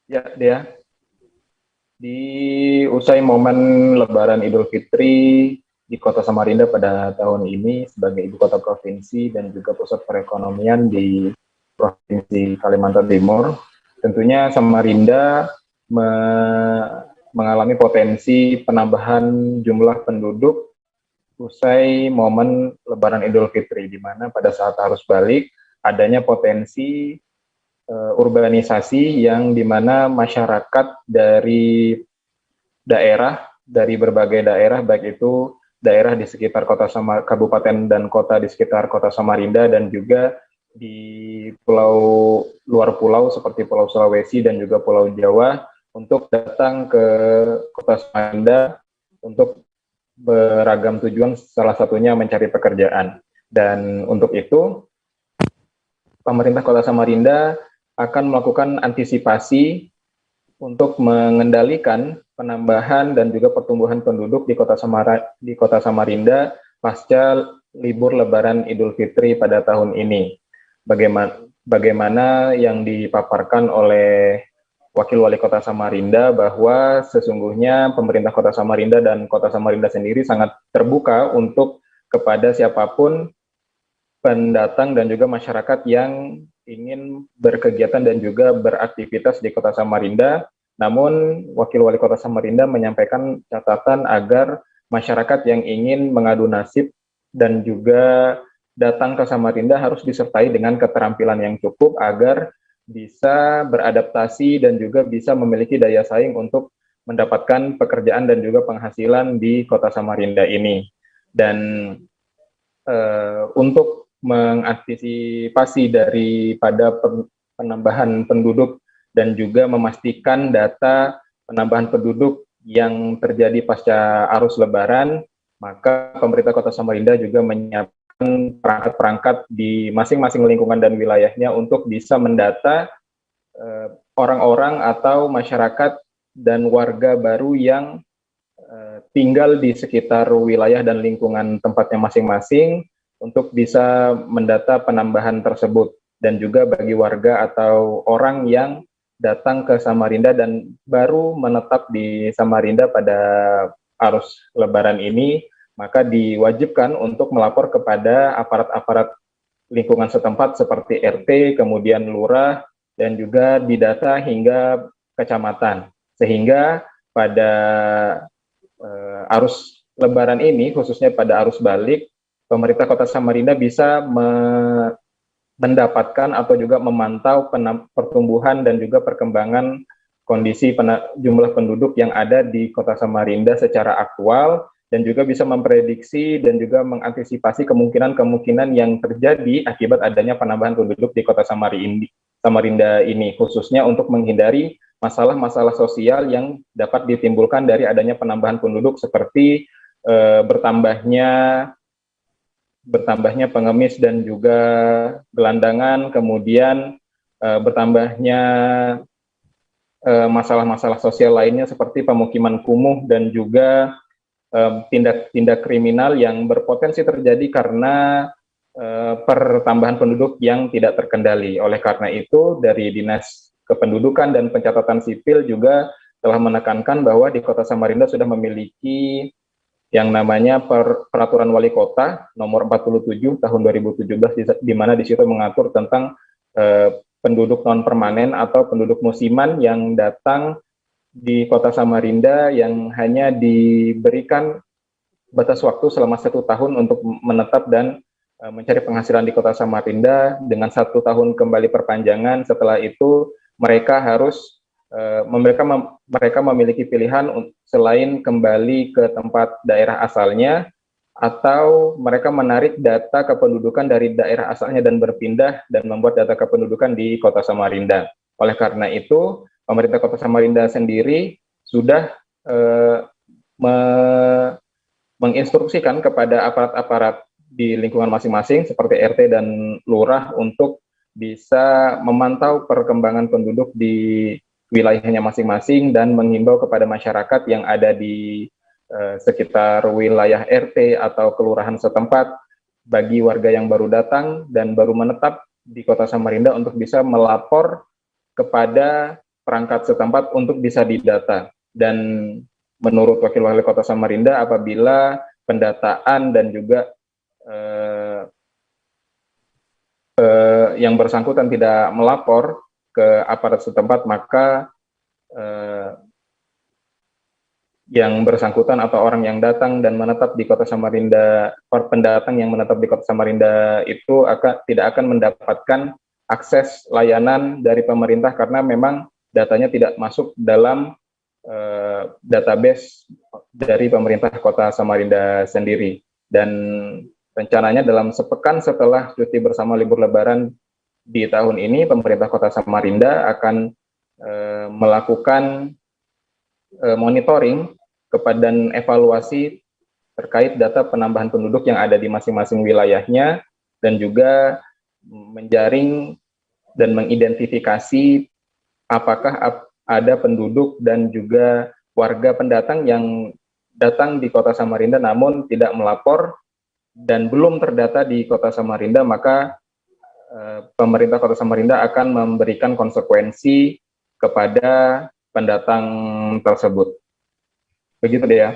Ya, Dea. Di usai momen Lebaran Idul Fitri di Kota Samarinda pada tahun ini sebagai ibu kota provinsi dan juga pusat perekonomian di Provinsi Kalimantan Timur, tentunya Samarinda mengalami potensi penambahan jumlah penduduk usai momen Lebaran Idul Fitri, di mana pada saat arus balik adanya potensi urbanisasi yang dimana masyarakat dari berbagai daerah, baik itu daerah di sekitar kabupaten dan kota di sekitar kota Samarinda dan juga di luar pulau seperti Pulau Sulawesi dan juga Pulau Jawa untuk datang ke kota Samarinda untuk beragam tujuan, salah satunya mencari pekerjaan. Dan untuk itu, pemerintah kota Samarinda akan melakukan antisipasi untuk mengendalikan penambahan dan juga pertumbuhan penduduk di kota Samarinda pasca libur Lebaran Idul Fitri pada tahun ini. Bagaimana yang dipaparkan oleh Wakil Wali Kota Samarinda bahwa sesungguhnya pemerintah Kota Samarinda dan Kota Samarinda sendiri sangat terbuka untuk kepada siapapun pendatang dan juga masyarakat yang ingin berkegiatan dan juga beraktivitas di Kota Samarinda. Namun Wakil Wali Kota Samarinda menyampaikan catatan agar masyarakat yang ingin mengadu nasib dan juga datang ke Samarinda harus disertai dengan keterampilan yang cukup agar bisa beradaptasi dan juga bisa memiliki daya saing untuk mendapatkan pekerjaan dan juga penghasilan di Kota Samarinda ini. Dan untuk mengantisipasi daripada penambahan penduduk dan juga memastikan data penambahan penduduk yang terjadi pasca arus Lebaran, maka pemerintah Kota Samarinda juga menyiapkan perangkat-perangkat di masing-masing lingkungan dan wilayahnya untuk bisa mendata orang-orang atau masyarakat dan warga baru yang tinggal di sekitar wilayah dan lingkungan tempatnya masing-masing untuk bisa mendata penambahan tersebut. Dan juga bagi warga atau orang yang datang ke Samarinda dan baru menetap di Samarinda pada arus Lebaran ini, maka diwajibkan untuk melapor kepada aparat-aparat lingkungan setempat seperti RT, kemudian lurah, dan juga didata hingga kecamatan. Sehingga pada arus Lebaran ini, khususnya pada arus balik, pemerintah Kota Samarinda bisa mendapatkan atau juga memantau pertumbuhan dan juga perkembangan kondisi jumlah penduduk yang ada di Kota Samarinda secara aktual, dan juga bisa memprediksi dan juga mengantisipasi kemungkinan-kemungkinan yang terjadi akibat adanya penambahan penduduk di Kota Samarinda ini, khususnya untuk menghindari masalah-masalah sosial yang dapat ditimbulkan dari adanya penambahan penduduk seperti bertambahnya pengemis dan juga gelandangan, kemudian bertambahnya masalah-masalah sosial lainnya seperti pemukiman kumuh dan juga tindak-tindak kriminal yang berpotensi terjadi karena pertambahan penduduk yang tidak terkendali. Oleh karena itu, dari Dinas Kependudukan dan Pencatatan Sipil juga telah menekankan bahwa di Kota Samarinda sudah memiliki yang namanya Peraturan Wali Kota nomor 47 tahun 2017, di mana di situ mengatur tentang penduduk non permanen atau penduduk musiman yang datang di Kota Samarinda yang hanya diberikan batas waktu selama 1 tahun untuk menetap dan mencari penghasilan di Kota Samarinda dengan 1 tahun kembali perpanjangan. Setelah itu mereka harus mereka memiliki pilihan selain kembali ke tempat daerah asalnya, atau mereka menarik data kependudukan dari daerah asalnya dan berpindah dan membuat data kependudukan di Kota Samarinda. Oleh karena itu, pemerintah Kota Samarinda sendiri sudah menginstruksikan kepada aparat-aparat di lingkungan masing-masing seperti RT dan Lurah untuk bisa memantau perkembangan penduduk di wilayahnya masing-masing dan menghimbau kepada masyarakat yang ada di sekitar wilayah RT atau kelurahan setempat bagi warga yang baru datang dan baru menetap di Kota Samarinda untuk bisa melapor kepada perangkat setempat untuk bisa didata. Dan menurut Wakil Wali Kota Samarinda, apabila pendataan dan juga yang bersangkutan tidak melapor ke aparat setempat, maka yang bersangkutan atau orang yang datang dan menetap di Kota Samarinda, pendatang yang menetap di Kota Samarinda itu tidak akan mendapatkan akses layanan dari pemerintah karena memang datanya tidak masuk dalam database dari pemerintah Kota Samarinda sendiri. Dan rencananya dalam sepekan setelah cuti bersama libur Lebaran di tahun ini, pemerintah Kota Samarinda akan melakukan monitoring dan evaluasi terkait data penambahan penduduk yang ada di masing-masing wilayahnya, dan juga menjaring dan mengidentifikasi apakah ada penduduk dan juga warga pendatang yang datang di Kota Samarinda namun tidak melapor dan belum terdata di Kota Samarinda, maka pemerintah Kota Samarinda akan memberikan konsekuensi kepada pendatang tersebut. Begitu deh ya.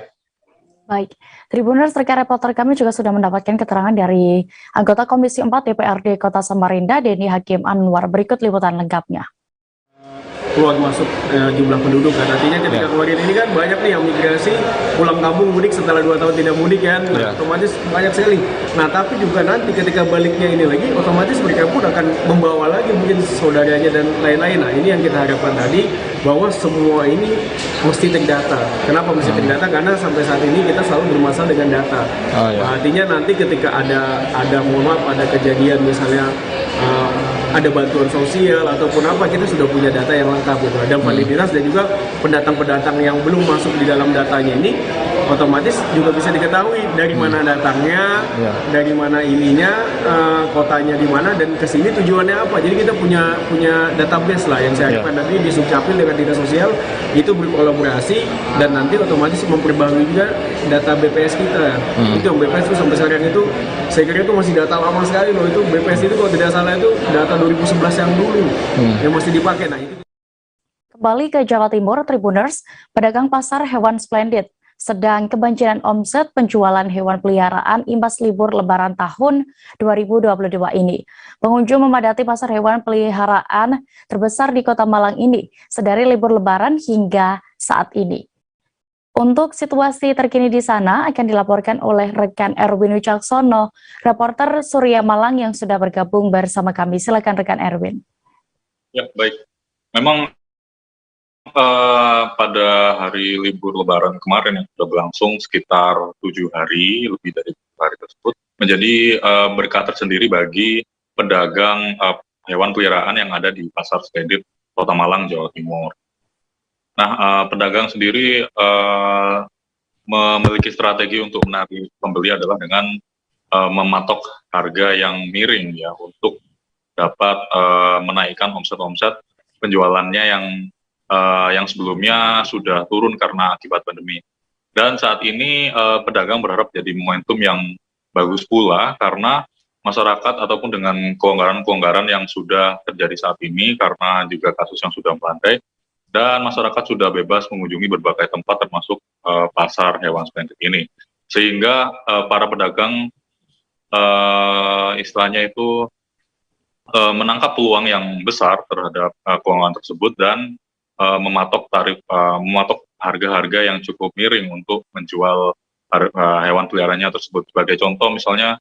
Baik, Tribuners, rekan reporter kami juga sudah mendapatkan keterangan dari anggota Komisi 4 DPRD Kota Samarinda, Denny Hakim Anwar. Berikut liputan lengkapnya. Keluar masuk jumlah penduduk kan, artinya ketika kemarin ini kan banyak nih yang migrasi pulang kampung mudik setelah 2 tahun tidak mudik kan, nah, otomatis banyak sekali. Nah tapi juga nanti ketika baliknya ini lagi, otomatis mereka pun akan membawa lagi mungkin saudaranya dan lain-lain. Nah ini yang kita harapkan tadi, bahwa semua ini mesti terdata. Kenapa mesti terdata? Karena sampai saat ini kita selalu bermasalah dengan data. Nah, artinya nanti ketika ada mohon maaf, ada kejadian misalnya ada bantuan sosial ataupun apa, kita sudah punya data yang lengkap gitu. Dan validitas dan juga pendatang-pendatang yang belum masuk di dalam datanya ini otomatis juga bisa diketahui dari mana datangnya, dari mana ininya, kotanya di mana dan kesini tujuannya apa. Jadi kita punya database lah yang saya harapkan nanti di Sukcapil dengan dinas sosial itu berkolaborasi dan nanti otomatis memperbarui juga data BPS kita. Itu yang BPS itu sampai sekarang itu saya kira itu masih data lama sekali loh. Itu BPS itu kalau tidak salah itu data 2011 yang dulu yang masih dipakai. Nah itu. Kembali ke Jawa Timur, Tribuners, pedagang pasar hewan Splendid sedang kebanjiran omset penjualan hewan peliharaan imbas libur Lebaran tahun 2022 ini. Pengunjung memadati pasar hewan peliharaan terbesar di Kota Malang ini sedari libur Lebaran hingga saat ini. Untuk situasi terkini di sana akan dilaporkan oleh rekan Erwin Wicaksono, reporter Surya Malang yang sudah bergabung bersama kami. Silakan rekan Erwin. Ya, baik. Memang pada hari libur Lebaran kemarin yang sudah berlangsung sekitar 7 hari, lebih dari 7 hari tersebut, menjadi berkah tersendiri bagi pedagang hewan peliharaan yang ada di Pasar Splendid, Kota Malang, Jawa Timur. Nah, pedagang sendiri memiliki strategi untuk menarik pembeli adalah dengan mematok harga yang miring ya untuk dapat menaikkan omset-omset penjualannya yang sebelumnya sudah turun karena akibat pandemi. Dan saat ini pedagang berharap jadi momentum yang bagus pula karena masyarakat ataupun dengan kelonggaran-kelonggaran yang sudah terjadi saat ini karena juga kasus yang sudah melandai dan masyarakat sudah bebas mengunjungi berbagai tempat termasuk pasar hewan splendid ini. Sehingga para pedagang istilahnya itu menangkap peluang yang besar terhadap kelonggaran tersebut dan mematok harga-harga yang cukup miring untuk menjual hewan peliharaannya tersebut. Sebagai contoh misalnya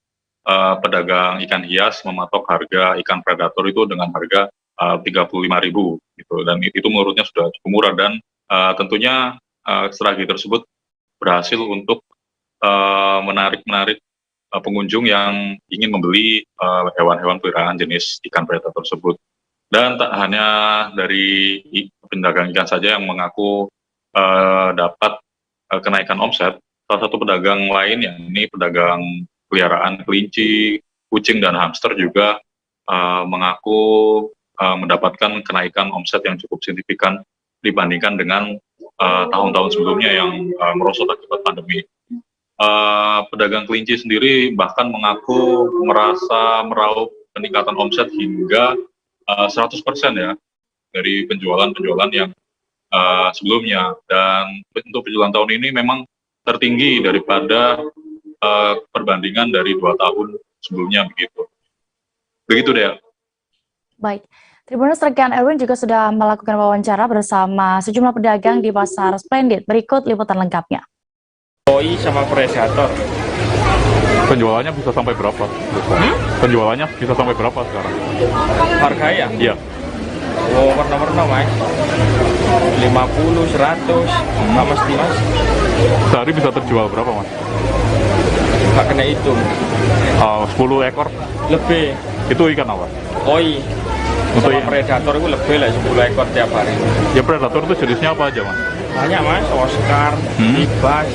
pedagang ikan hias mematok harga ikan predator itu dengan harga 35.000 gitu, dan itu menurutnya sudah cukup murah dan tentunya strategi tersebut berhasil untuk menarik pengunjung yang ingin membeli hewan-hewan peliharaan jenis ikan predator tersebut. Dan tak hanya dari pedagang ikan saja yang mengaku dapat kenaikan omset, salah satu pedagang lain yang ini pedagang peliharaan kelinci, kucing, dan hamster juga mengaku mendapatkan kenaikan omset yang cukup signifikan dibandingkan dengan tahun-tahun sebelumnya yang merosot akibat pandemi. Pedagang kelinci sendiri bahkan mengaku merasa meraup peningkatan omset hingga 100% ya dari penjualan yang sebelumnya, dan untuk penjualan tahun ini memang tertinggi daripada perbandingan dari 2 tahun sebelumnya begitu deh. Baik, Tribuners, rekan Erwin juga sudah melakukan wawancara bersama sejumlah pedagang di Pasar Splendid. Berikut liputan lengkapnya. Koi sama predator. Penjualannya bisa sampai berapa? Penjualannya bisa sampai berapa sekarang? Harganya? Iya. Oh, warna-warna mas. 50, 100, nggak mesti mas. Sehari bisa terjual berapa mas? Nggak kena hitung. 10 ekor? Lebih. Itu ikan apa? Koi. Untuk sama predator itu lebih lah 10 ekor tiap hari. Ya, predator itu jenisnya apa aja mas? Banyak mas, Oscar, Ibas,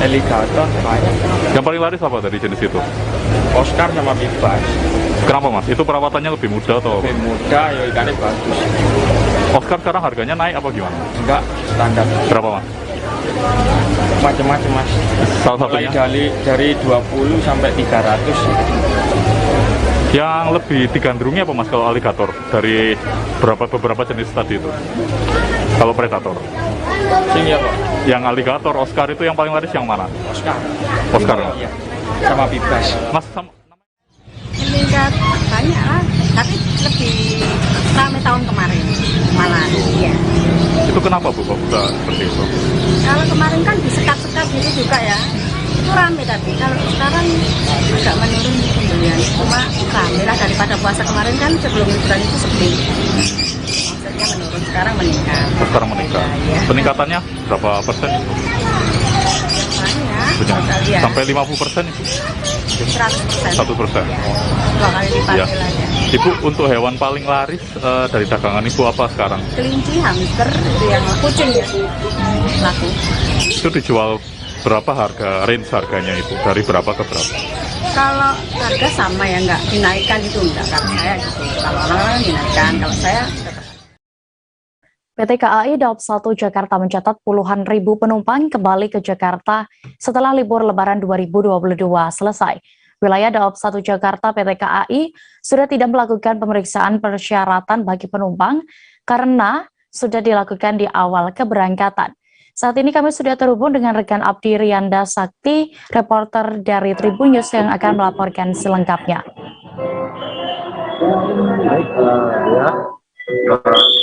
alligator, banyak. Yang paling laris apa dari jenis itu? Oscar sama Ibas. Kenapa mas? Itu perawatannya lebih mudah atau? Lebih mudah, ya ikannya bagus. Oscar sekarang harganya naik apa gimana? Enggak, standar. Berapa mas? Macam-macam mas. Salah satunya? Dari 20 sampai 300. Yang lebih digandrungi apa mas kalau alligator dari beberapa jenis tadi itu? Kalau predator? Sing ya pak? Yang alligator, Oscar itu yang paling laris yang mana? Oscar. Oscar. Iya. Sama Bibas. Mas sama meningkat banyak lah, tapi lebih ramai tahun kemarin malah. Iya. Itu kenapa Bu kok bisa seperti itu? Kalau kemarin kan disekat-sekat gitu juga ya, itu ramai tadi. Kalau sekarang agak menurun pembelian, cuma ramai lah daripada puasa kemarin kan sebelum liburan itu sepi. Maksudnya menurun, sekarang meningkat. Sekarang meningkat. Ya. Peningkatannya berapa persen? Banyak. Ya. Sampai 50% itu? 100%. 1%. Ya. 2 kali lipat Ya. nilainya. Ibu, untuk hewan paling laris dari dagangan Ibu apa sekarang? Kelinci, hamster, itu yang kucing ya, laku. Itu dijual berapa range harganya itu? Dari berapa ke berapa? Kalau harga sama ya, nggak dinaikkan itu enggak, kalau saya gitu. Kalau orang-orang dinaikkan, kalau saya PT KAI Daob 1 Jakarta mencatat puluhan ribu penumpang kembali ke Jakarta setelah libur Lebaran 2022 selesai. Wilayah Daob 1 Jakarta PT KAI sudah tidak melakukan pemeriksaan persyaratan bagi penumpang karena sudah dilakukan di awal keberangkatan. Saat ini kami sudah terhubung dengan rekan Abdi Rianda Sakti, reporter dari Tribun News yang akan melaporkan selengkapnya. Baik,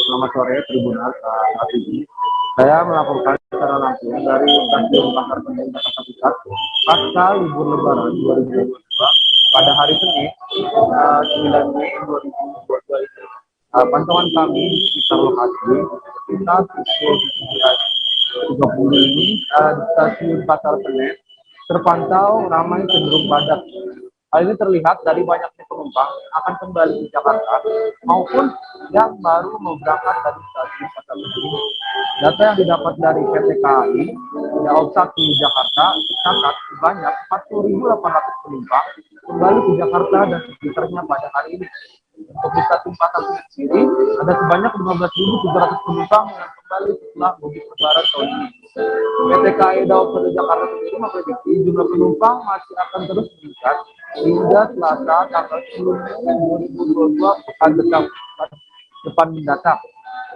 selamat sore Tribuners. Saat ini saya melaporkan secara langsung dari Stasiun Pasar Senen Jakarta Pusat pasca libur Lebaran 2022 pada hari Senin 9 Mei 2022 ini. Pantauan kami di sekitar lokasi sekitar pukul 9.30 ini di Stasiun Pasar Senen terpantau ramai cenderung padat. Hal ini terlihat dari banyaknya penumpang akan kembali ke Jakarta maupun yang baru mau berangkat dari stasiun Pasar Senen ini. Data yang didapat dari PT KAI Daob 1 Jakarta tercatat sebanyak 40.800 penumpang kembali ke Jakarta dan sekitarnya pada hari ini. Untuk di stasiun Pasar Senen sendiri ada sebanyak 15.700 penumpang yang kembali setelah mudik Lebaran tahun ini. PT KAI Daob 1 Jakarta sendiri memprediksi jumlah penumpang masih akan terus meningkat hingga Selasa tanggal 10 Mei 2022 pekan depan mendatang.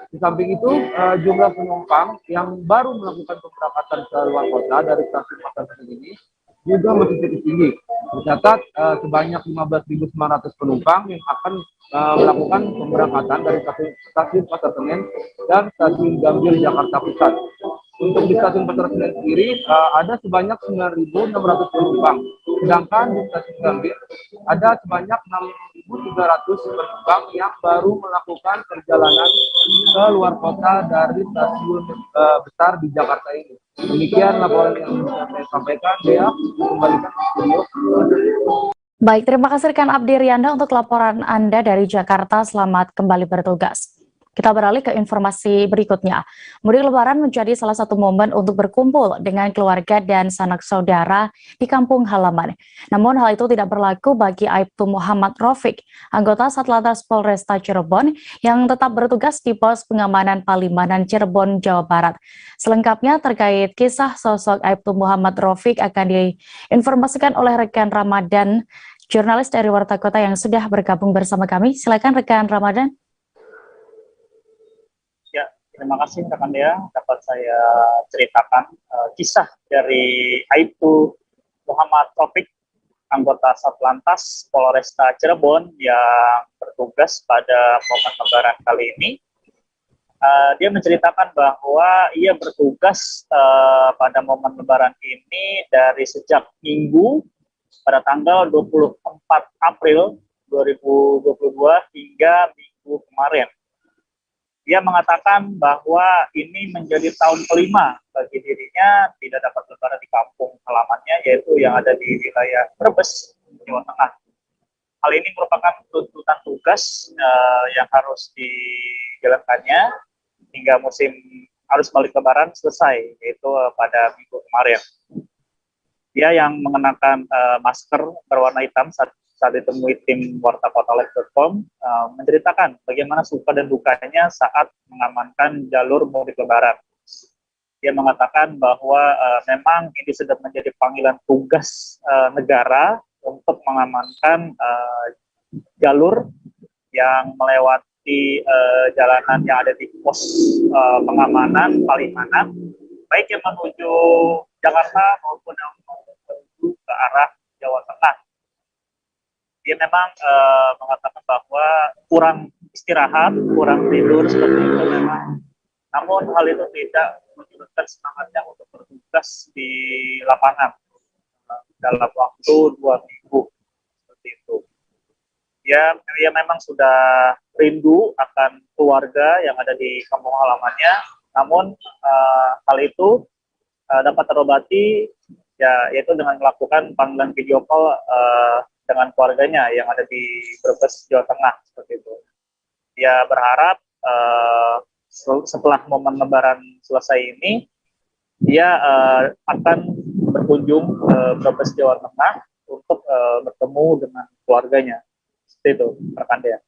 Di samping itu, jumlah penumpang yang baru melakukan pemberangkatan ke luar kota dari stasiun Pasar Senen ini juga masih cukup tinggi. Tercatat sebanyak 15.900 penumpang yang akan melakukan pemberangkatan dari stasiun Pasar Senen dan stasiun Gambir Jakarta Pusat. Untuk di stasiun Pasar Senen sendiri ada sebanyak 9.600 penumpang, sedangkan di stasiun Gambir ada sebanyak 6.300 penumpang yang baru melakukan perjalanan ke luar kota dari stasiun besar di Jakarta ini. Demikian laporan yang bisa saya sampaikan. Dea, kembalikan ke studio. Baik, terima kasih rekan Abdi Rianda untuk laporan Anda dari Jakarta. Selamat kembali bertugas. Kita beralih ke informasi berikutnya. Mudik Lebaran menjadi salah satu momen untuk berkumpul dengan keluarga dan sanak saudara di kampung halaman. Namun hal itu tidak berlaku bagi Aibtu Muhammad Rafiq, anggota Satlantas Polresta Cirebon yang tetap bertugas di pos pengamanan Palimanan Cirebon, Jawa Barat. Selengkapnya terkait kisah sosok Aibtu Muhammad Rafiq akan diinformasikan oleh rekan Ramadan, jurnalis dari Warta Kota yang sudah bergabung bersama kami. Silakan rekan Ramadan. Terima kasih rekan Dea, dapat saya ceritakan kisah dari Aibtu Muhammad Rafiq, anggota Satlantas Polresta Cirebon yang bertugas pada momen Lebaran kali ini. Dia menceritakan bahwa ia bertugas pada momen Lebaran ini dari sejak Minggu pada tanggal 24 April 2022 hingga Minggu kemarin. Dia mengatakan bahwa ini menjadi tahun kelima bagi dirinya tidak dapat lebaran di kampung halamannya, yaitu yang ada di wilayah Brebes, Jawa Tengah. Hal ini merupakan tuntutan tugas yang harus dijalankannya hingga musim arus balik lebaran selesai, yaitu pada minggu kemarin. Dia yang mengenakan masker berwarna hitam saat ditemui tim wartakotalive.com menceritakan bagaimana suka dan dukanya saat mengamankan jalur mudik lebaran. Dia mengatakan bahwa memang ini sudah menjadi panggilan tugas negara untuk mengamankan jalur yang melewati jalanan yang ada di pos pengamanan Palimanan, baik yang menuju Jakarta maupun yang menuju ke arah Jawa Tengah. Dia memang mengatakan bahwa kurang istirahat, kurang tidur seperti itu memang. Namun hal itu tidak menyurutkan semangatnya untuk bertugas di lapangan dalam waktu 2 minggu seperti itu. Dia memang sudah rindu akan keluarga yang ada di kampung halamannya. Namun hal itu dapat terobati yaitu dengan melakukan panggilan video call dengan keluarganya yang ada di Brebes, Jawa Tengah seperti itu. Dia berharap setelah momen Lebaran selesai ini, dia akan berkunjung ke Brebes, Jawa Tengah untuk bertemu dengan keluarganya. Seperti itu, rekan Dea.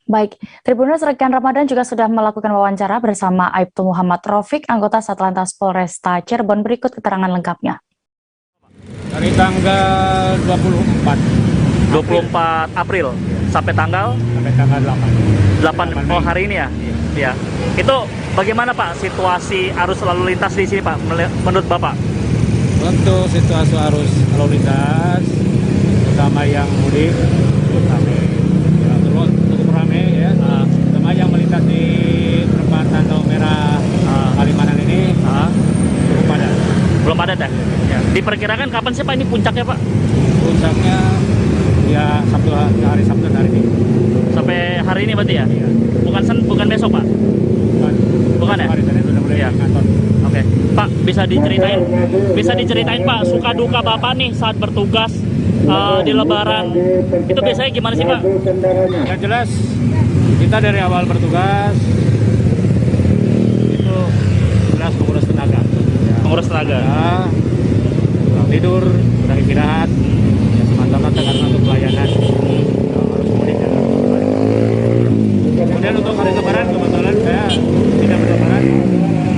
Baik, Tribuners, rekan Ramadan juga sudah melakukan wawancara bersama Aibtu Muhammad Rafiq, anggota Satlantas Polresta Cirebon. Berikut keterangan lengkapnya. Dari tanggal 24 April sampai tanggal 8. 8 oh hari ini ya. Iya. Itu Bagaimana Pak situasi arus lalu lintas di sini Pak menurut Bapak? Untuk situasi arus lalu lintas, terutama yang mudik cukup ramai. Ya, terus cukup ramai ya. Terutama yang melintas di perempatan Tol Merah Palimanan ini cukup padat. Belum padat ya? Ya. Diperkirakan kapan sih Pak ini puncaknya Pak? Puncaknya ya hari Sabtu dan hari Minggu. Sampai hari ini berarti ya? Iya. Bukan besok Pak? Bukan ya? Hari Senin sudah mulai ngantor. Oke, Pak bisa diceritain Pak suka duka Bapak nih saat bertugas di Lebaran itu biasanya gimana sih Pak? Yang jelas kita dari awal bertugas itu jelas menguras tenaga. Ya, menguras tenaga. Ya, kurang tidur, kurang istirahat, ya semata-mata karena untuk pelayanan harus mudik dan harus balik. Kemudian untuk hari Lebaran kebetulan saya tidak berlebaran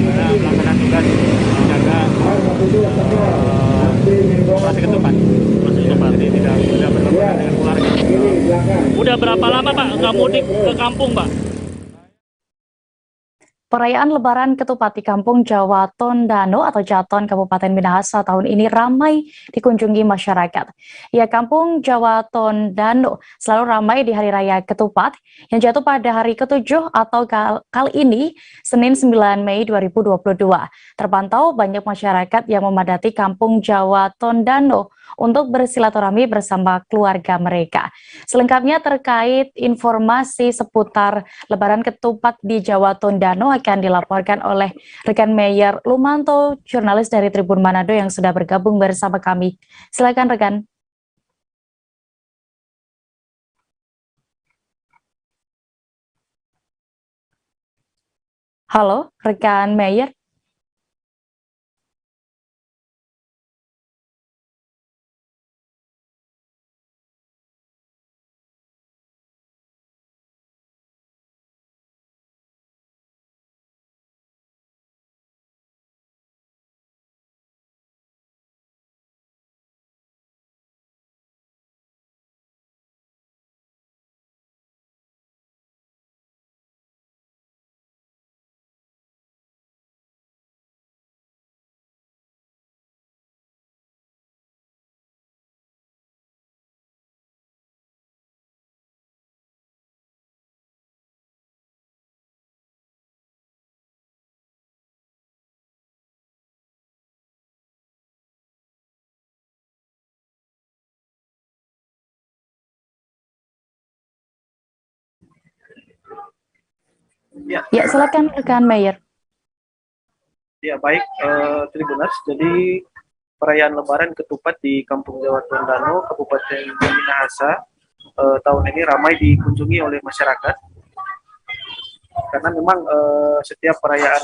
karena melaksanakan tugas menjaga operasi ketupat. Jadi tidak berlebaran dengan keluarga. Udah berapa lama Pak nggak mudik ke kampung Pak? Perayaan Lebaran Ketupat di Kampung Jawa Tondano atau Jaton Kabupaten Minahasa tahun ini ramai dikunjungi masyarakat. Ya, Kampung Jawa Tondano selalu ramai di Hari Raya Ketupat yang jatuh pada hari ke-7 atau kali ini Senin 9 Mei 2022. Terpantau banyak masyarakat yang memadati Kampung Jawa Tondano untuk bersilaturahmi bersama keluarga mereka. Selengkapnya terkait informasi seputar Lebaran Ketupat di Jawa Tondano akan dilaporkan oleh rekan Meyer Lumanto, jurnalis dari Tribun Manado yang sudah bergabung bersama kami. Silakan rekan. Halo, rekan Meyer. Ya, silakan rekan Meyer. Ya, baik, Tribuners. Jadi perayaan Lebaran Ketupat di Kampung Jawa Tondano, Kabupaten Minahasa, tahun ini ramai dikunjungi oleh masyarakat. Karena memang setiap perayaan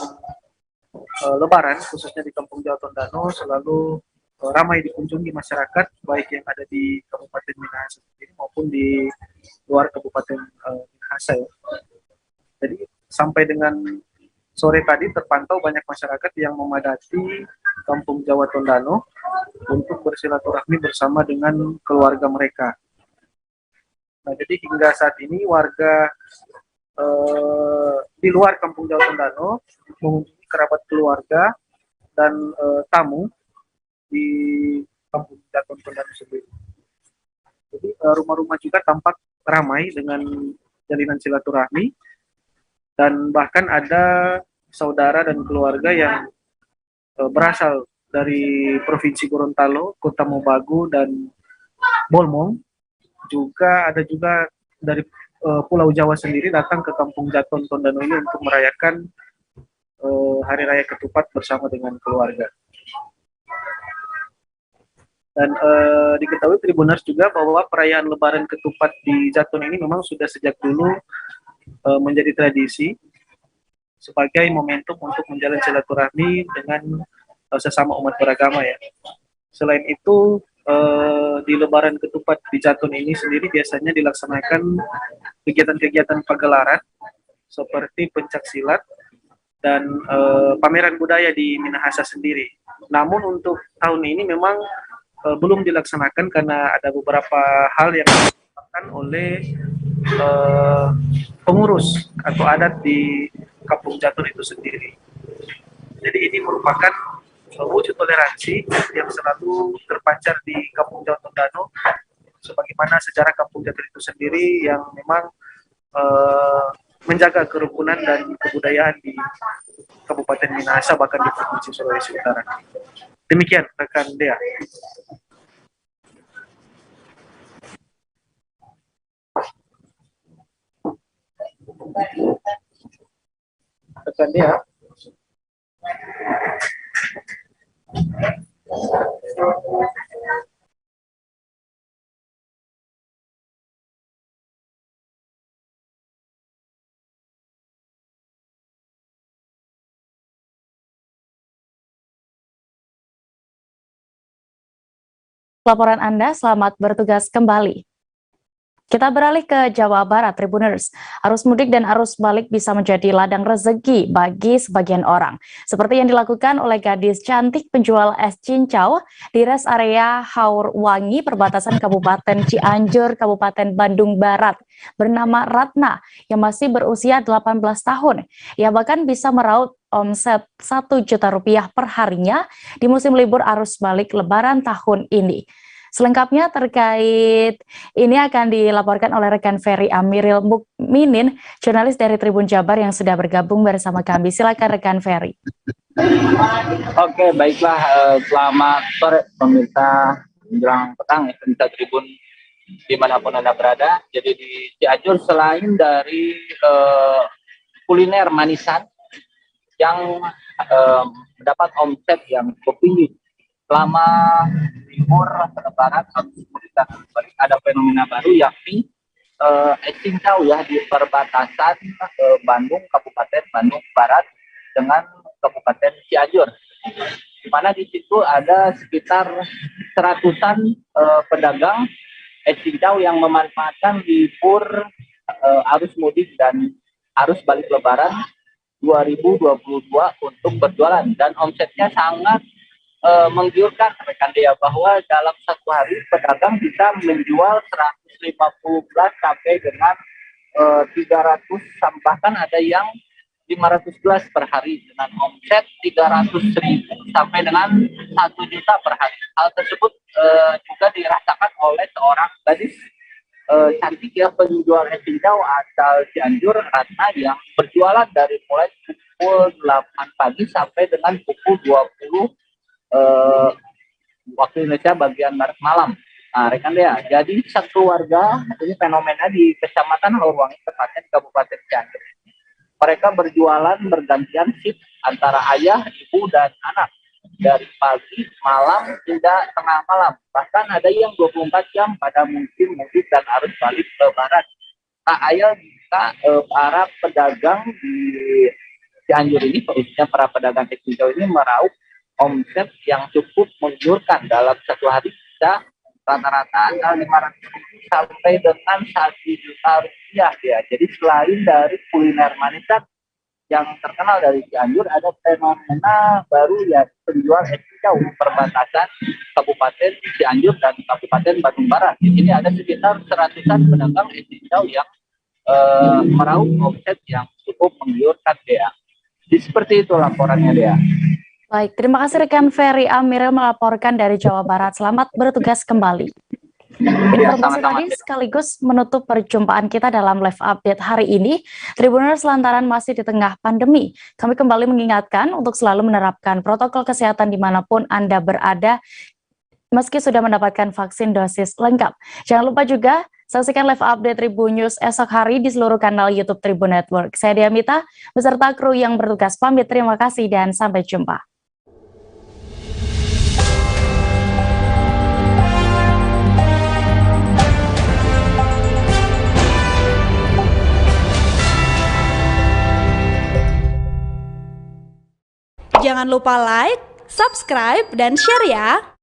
Lebaran, khususnya di Kampung Jawa Tondano, selalu ramai dikunjungi masyarakat, baik yang ada di Kabupaten Minahasa sendiri maupun di luar Kabupaten Minahasa. Ya. Jadi sampai dengan sore tadi terpantau banyak masyarakat yang memadati Kampung Jawa Tondano untuk bersilaturahmi bersama dengan keluarga mereka. Nah, jadi hingga saat ini warga di luar Kampung Jawa Tondano mengunjungi kerabat keluarga dan tamu di Kampung Jawa Tondano sendiri. Jadi rumah-rumah juga tampak ramai dengan jalinan silaturahmi. Dan bahkan ada saudara dan keluarga yang berasal dari Provinsi Gorontalo, Kota Mobagu, dan Bolmong. Ada juga dari Pulau Jawa sendiri datang ke Kampung Jaton Tondano ini untuk merayakan Hari Raya Ketupat bersama dengan keluarga. Dan diketahui Tribuners juga bahwa perayaan Lebaran Ketupat di Jaton ini memang sudah sejak dulu menjadi tradisi sebagai momentum untuk menjalin silaturahmi dengan sesama umat beragama ya. Selain itu di Lebaran Ketupat di Jaton ini sendiri biasanya dilaksanakan kegiatan-kegiatan pagelaran seperti pencak silat dan pameran budaya di Minahasa sendiri. Namun untuk tahun ini memang belum dilaksanakan karena ada beberapa hal yang dilakukan oleh pengurus atau adat di Kampung Jatun itu sendiri. Jadi ini merupakan wujud toleransi yang selalu terpancar di Kampung Jawa Tondano, sebagaimana sejarah Kampung Jatun itu sendiri yang memang menjaga kerukunan dan kebudayaan di Kabupaten Minahasa bahkan di Provinsi Sulawesi Utara. Demikian rekan Dea. Rekan Dea. Laporan Anda, selamat bertugas kembali. Kita beralih ke Jawa Barat, Tribuners. Arus mudik dan arus balik bisa menjadi ladang rezeki bagi sebagian orang. Seperti yang dilakukan oleh gadis cantik penjual es cincau di res area Haurwangi, perbatasan Kabupaten Cianjur, Kabupaten Bandung Barat, bernama Ratna, yang masih berusia 18 tahun. Ia bahkan bisa meraup omset Rp1 juta per harinya di musim libur arus balik Lebaran tahun ini. Selengkapnya terkait ini akan dilaporkan oleh rekan Ferry Amiril Mukminin, jurnalis dari Tribun Jabar yang sudah bergabung bersama kami. Silakan rekan Ferry. Oke, baiklah. Selamat sore pemirsa menjelang petang ya, pemirsa Tribun dimanapun Anda berada. Jadi di Cianjur selain dari kuliner manisan yang mendapat omset yang cukup tinggi selama libur Lebaran, ada fenomena baru yakni es cincau ya di perbatasan Bandung, Kabupaten Bandung Barat dengan Kabupaten Cianjur, di mana di situ ada sekitar 100-an pedagang es cincau yang memanfaatkan libur arus mudik dan arus balik Lebaran 2022 untuk berjualan, dan omsetnya sangat menggiurkan rekan Dea, bahwa dalam satu hari pedagang bisa menjual 150 gelas sampai dengan 300, bahkan ada yang 500 gelas per hari dengan omset 300.000 sampai dengan 1 juta per hari. Hal tersebut juga dirasakan oleh seorang gadis cantik ya, penjual es cincau asal Cianjur, Ratna, yang berjualan dari mulai pukul 8 pagi sampai dengan pukul 20 waktu Indonesia bagian barat malam. Nah, rekan Dea, jadi satu warga, ini fenomena di Kecamatan Haurwangi, tepatnya di Kabupaten Cianjur. Mereka berjualan bergantian shift antara ayah, ibu, dan anak dari pagi, malam, hingga tengah malam. Bahkan ada yang 24 jam pada musim mudik dan arus balik Lebaran. Nah, ayah jika para pedagang di Cianjur ini, khususnya para pedagang es cincau ini meraup omset yang cukup menggiurkan. Dalam satu hari bisa rata-rata antara 500.000 sampai dengan 1 juta rupiah ya. Jadi selain dari kuliner manisan yang terkenal dari Cianjur, ada fenomena baru ya, penjual es cincau perbatasan Kabupaten Cianjur dan Kabupaten Bandung Barat. Di sini ada sekitar 100-an pedagang es cincau yang meraup omset yang cukup menggiurkan Dea. Jadi seperti itu laporannya Dea. Baik, terima kasih rekan Ferry Amiril melaporkan dari Jawa Barat. Selamat bertugas kembali. Informasi tadi sekaligus menutup perjumpaan kita dalam live update hari ini. Tribuners, lantaran masih di tengah pandemi, kami kembali mengingatkan untuk selalu menerapkan protokol kesehatan dimanapun Anda berada, meski sudah mendapatkan vaksin dosis lengkap. Jangan lupa juga saksikan live update Tribun News esok hari di seluruh kanal YouTube Tribun Network. Saya Dea Mita, beserta kru yang bertugas pamit. Terima kasih dan sampai jumpa. Jangan lupa like, subscribe, dan share ya!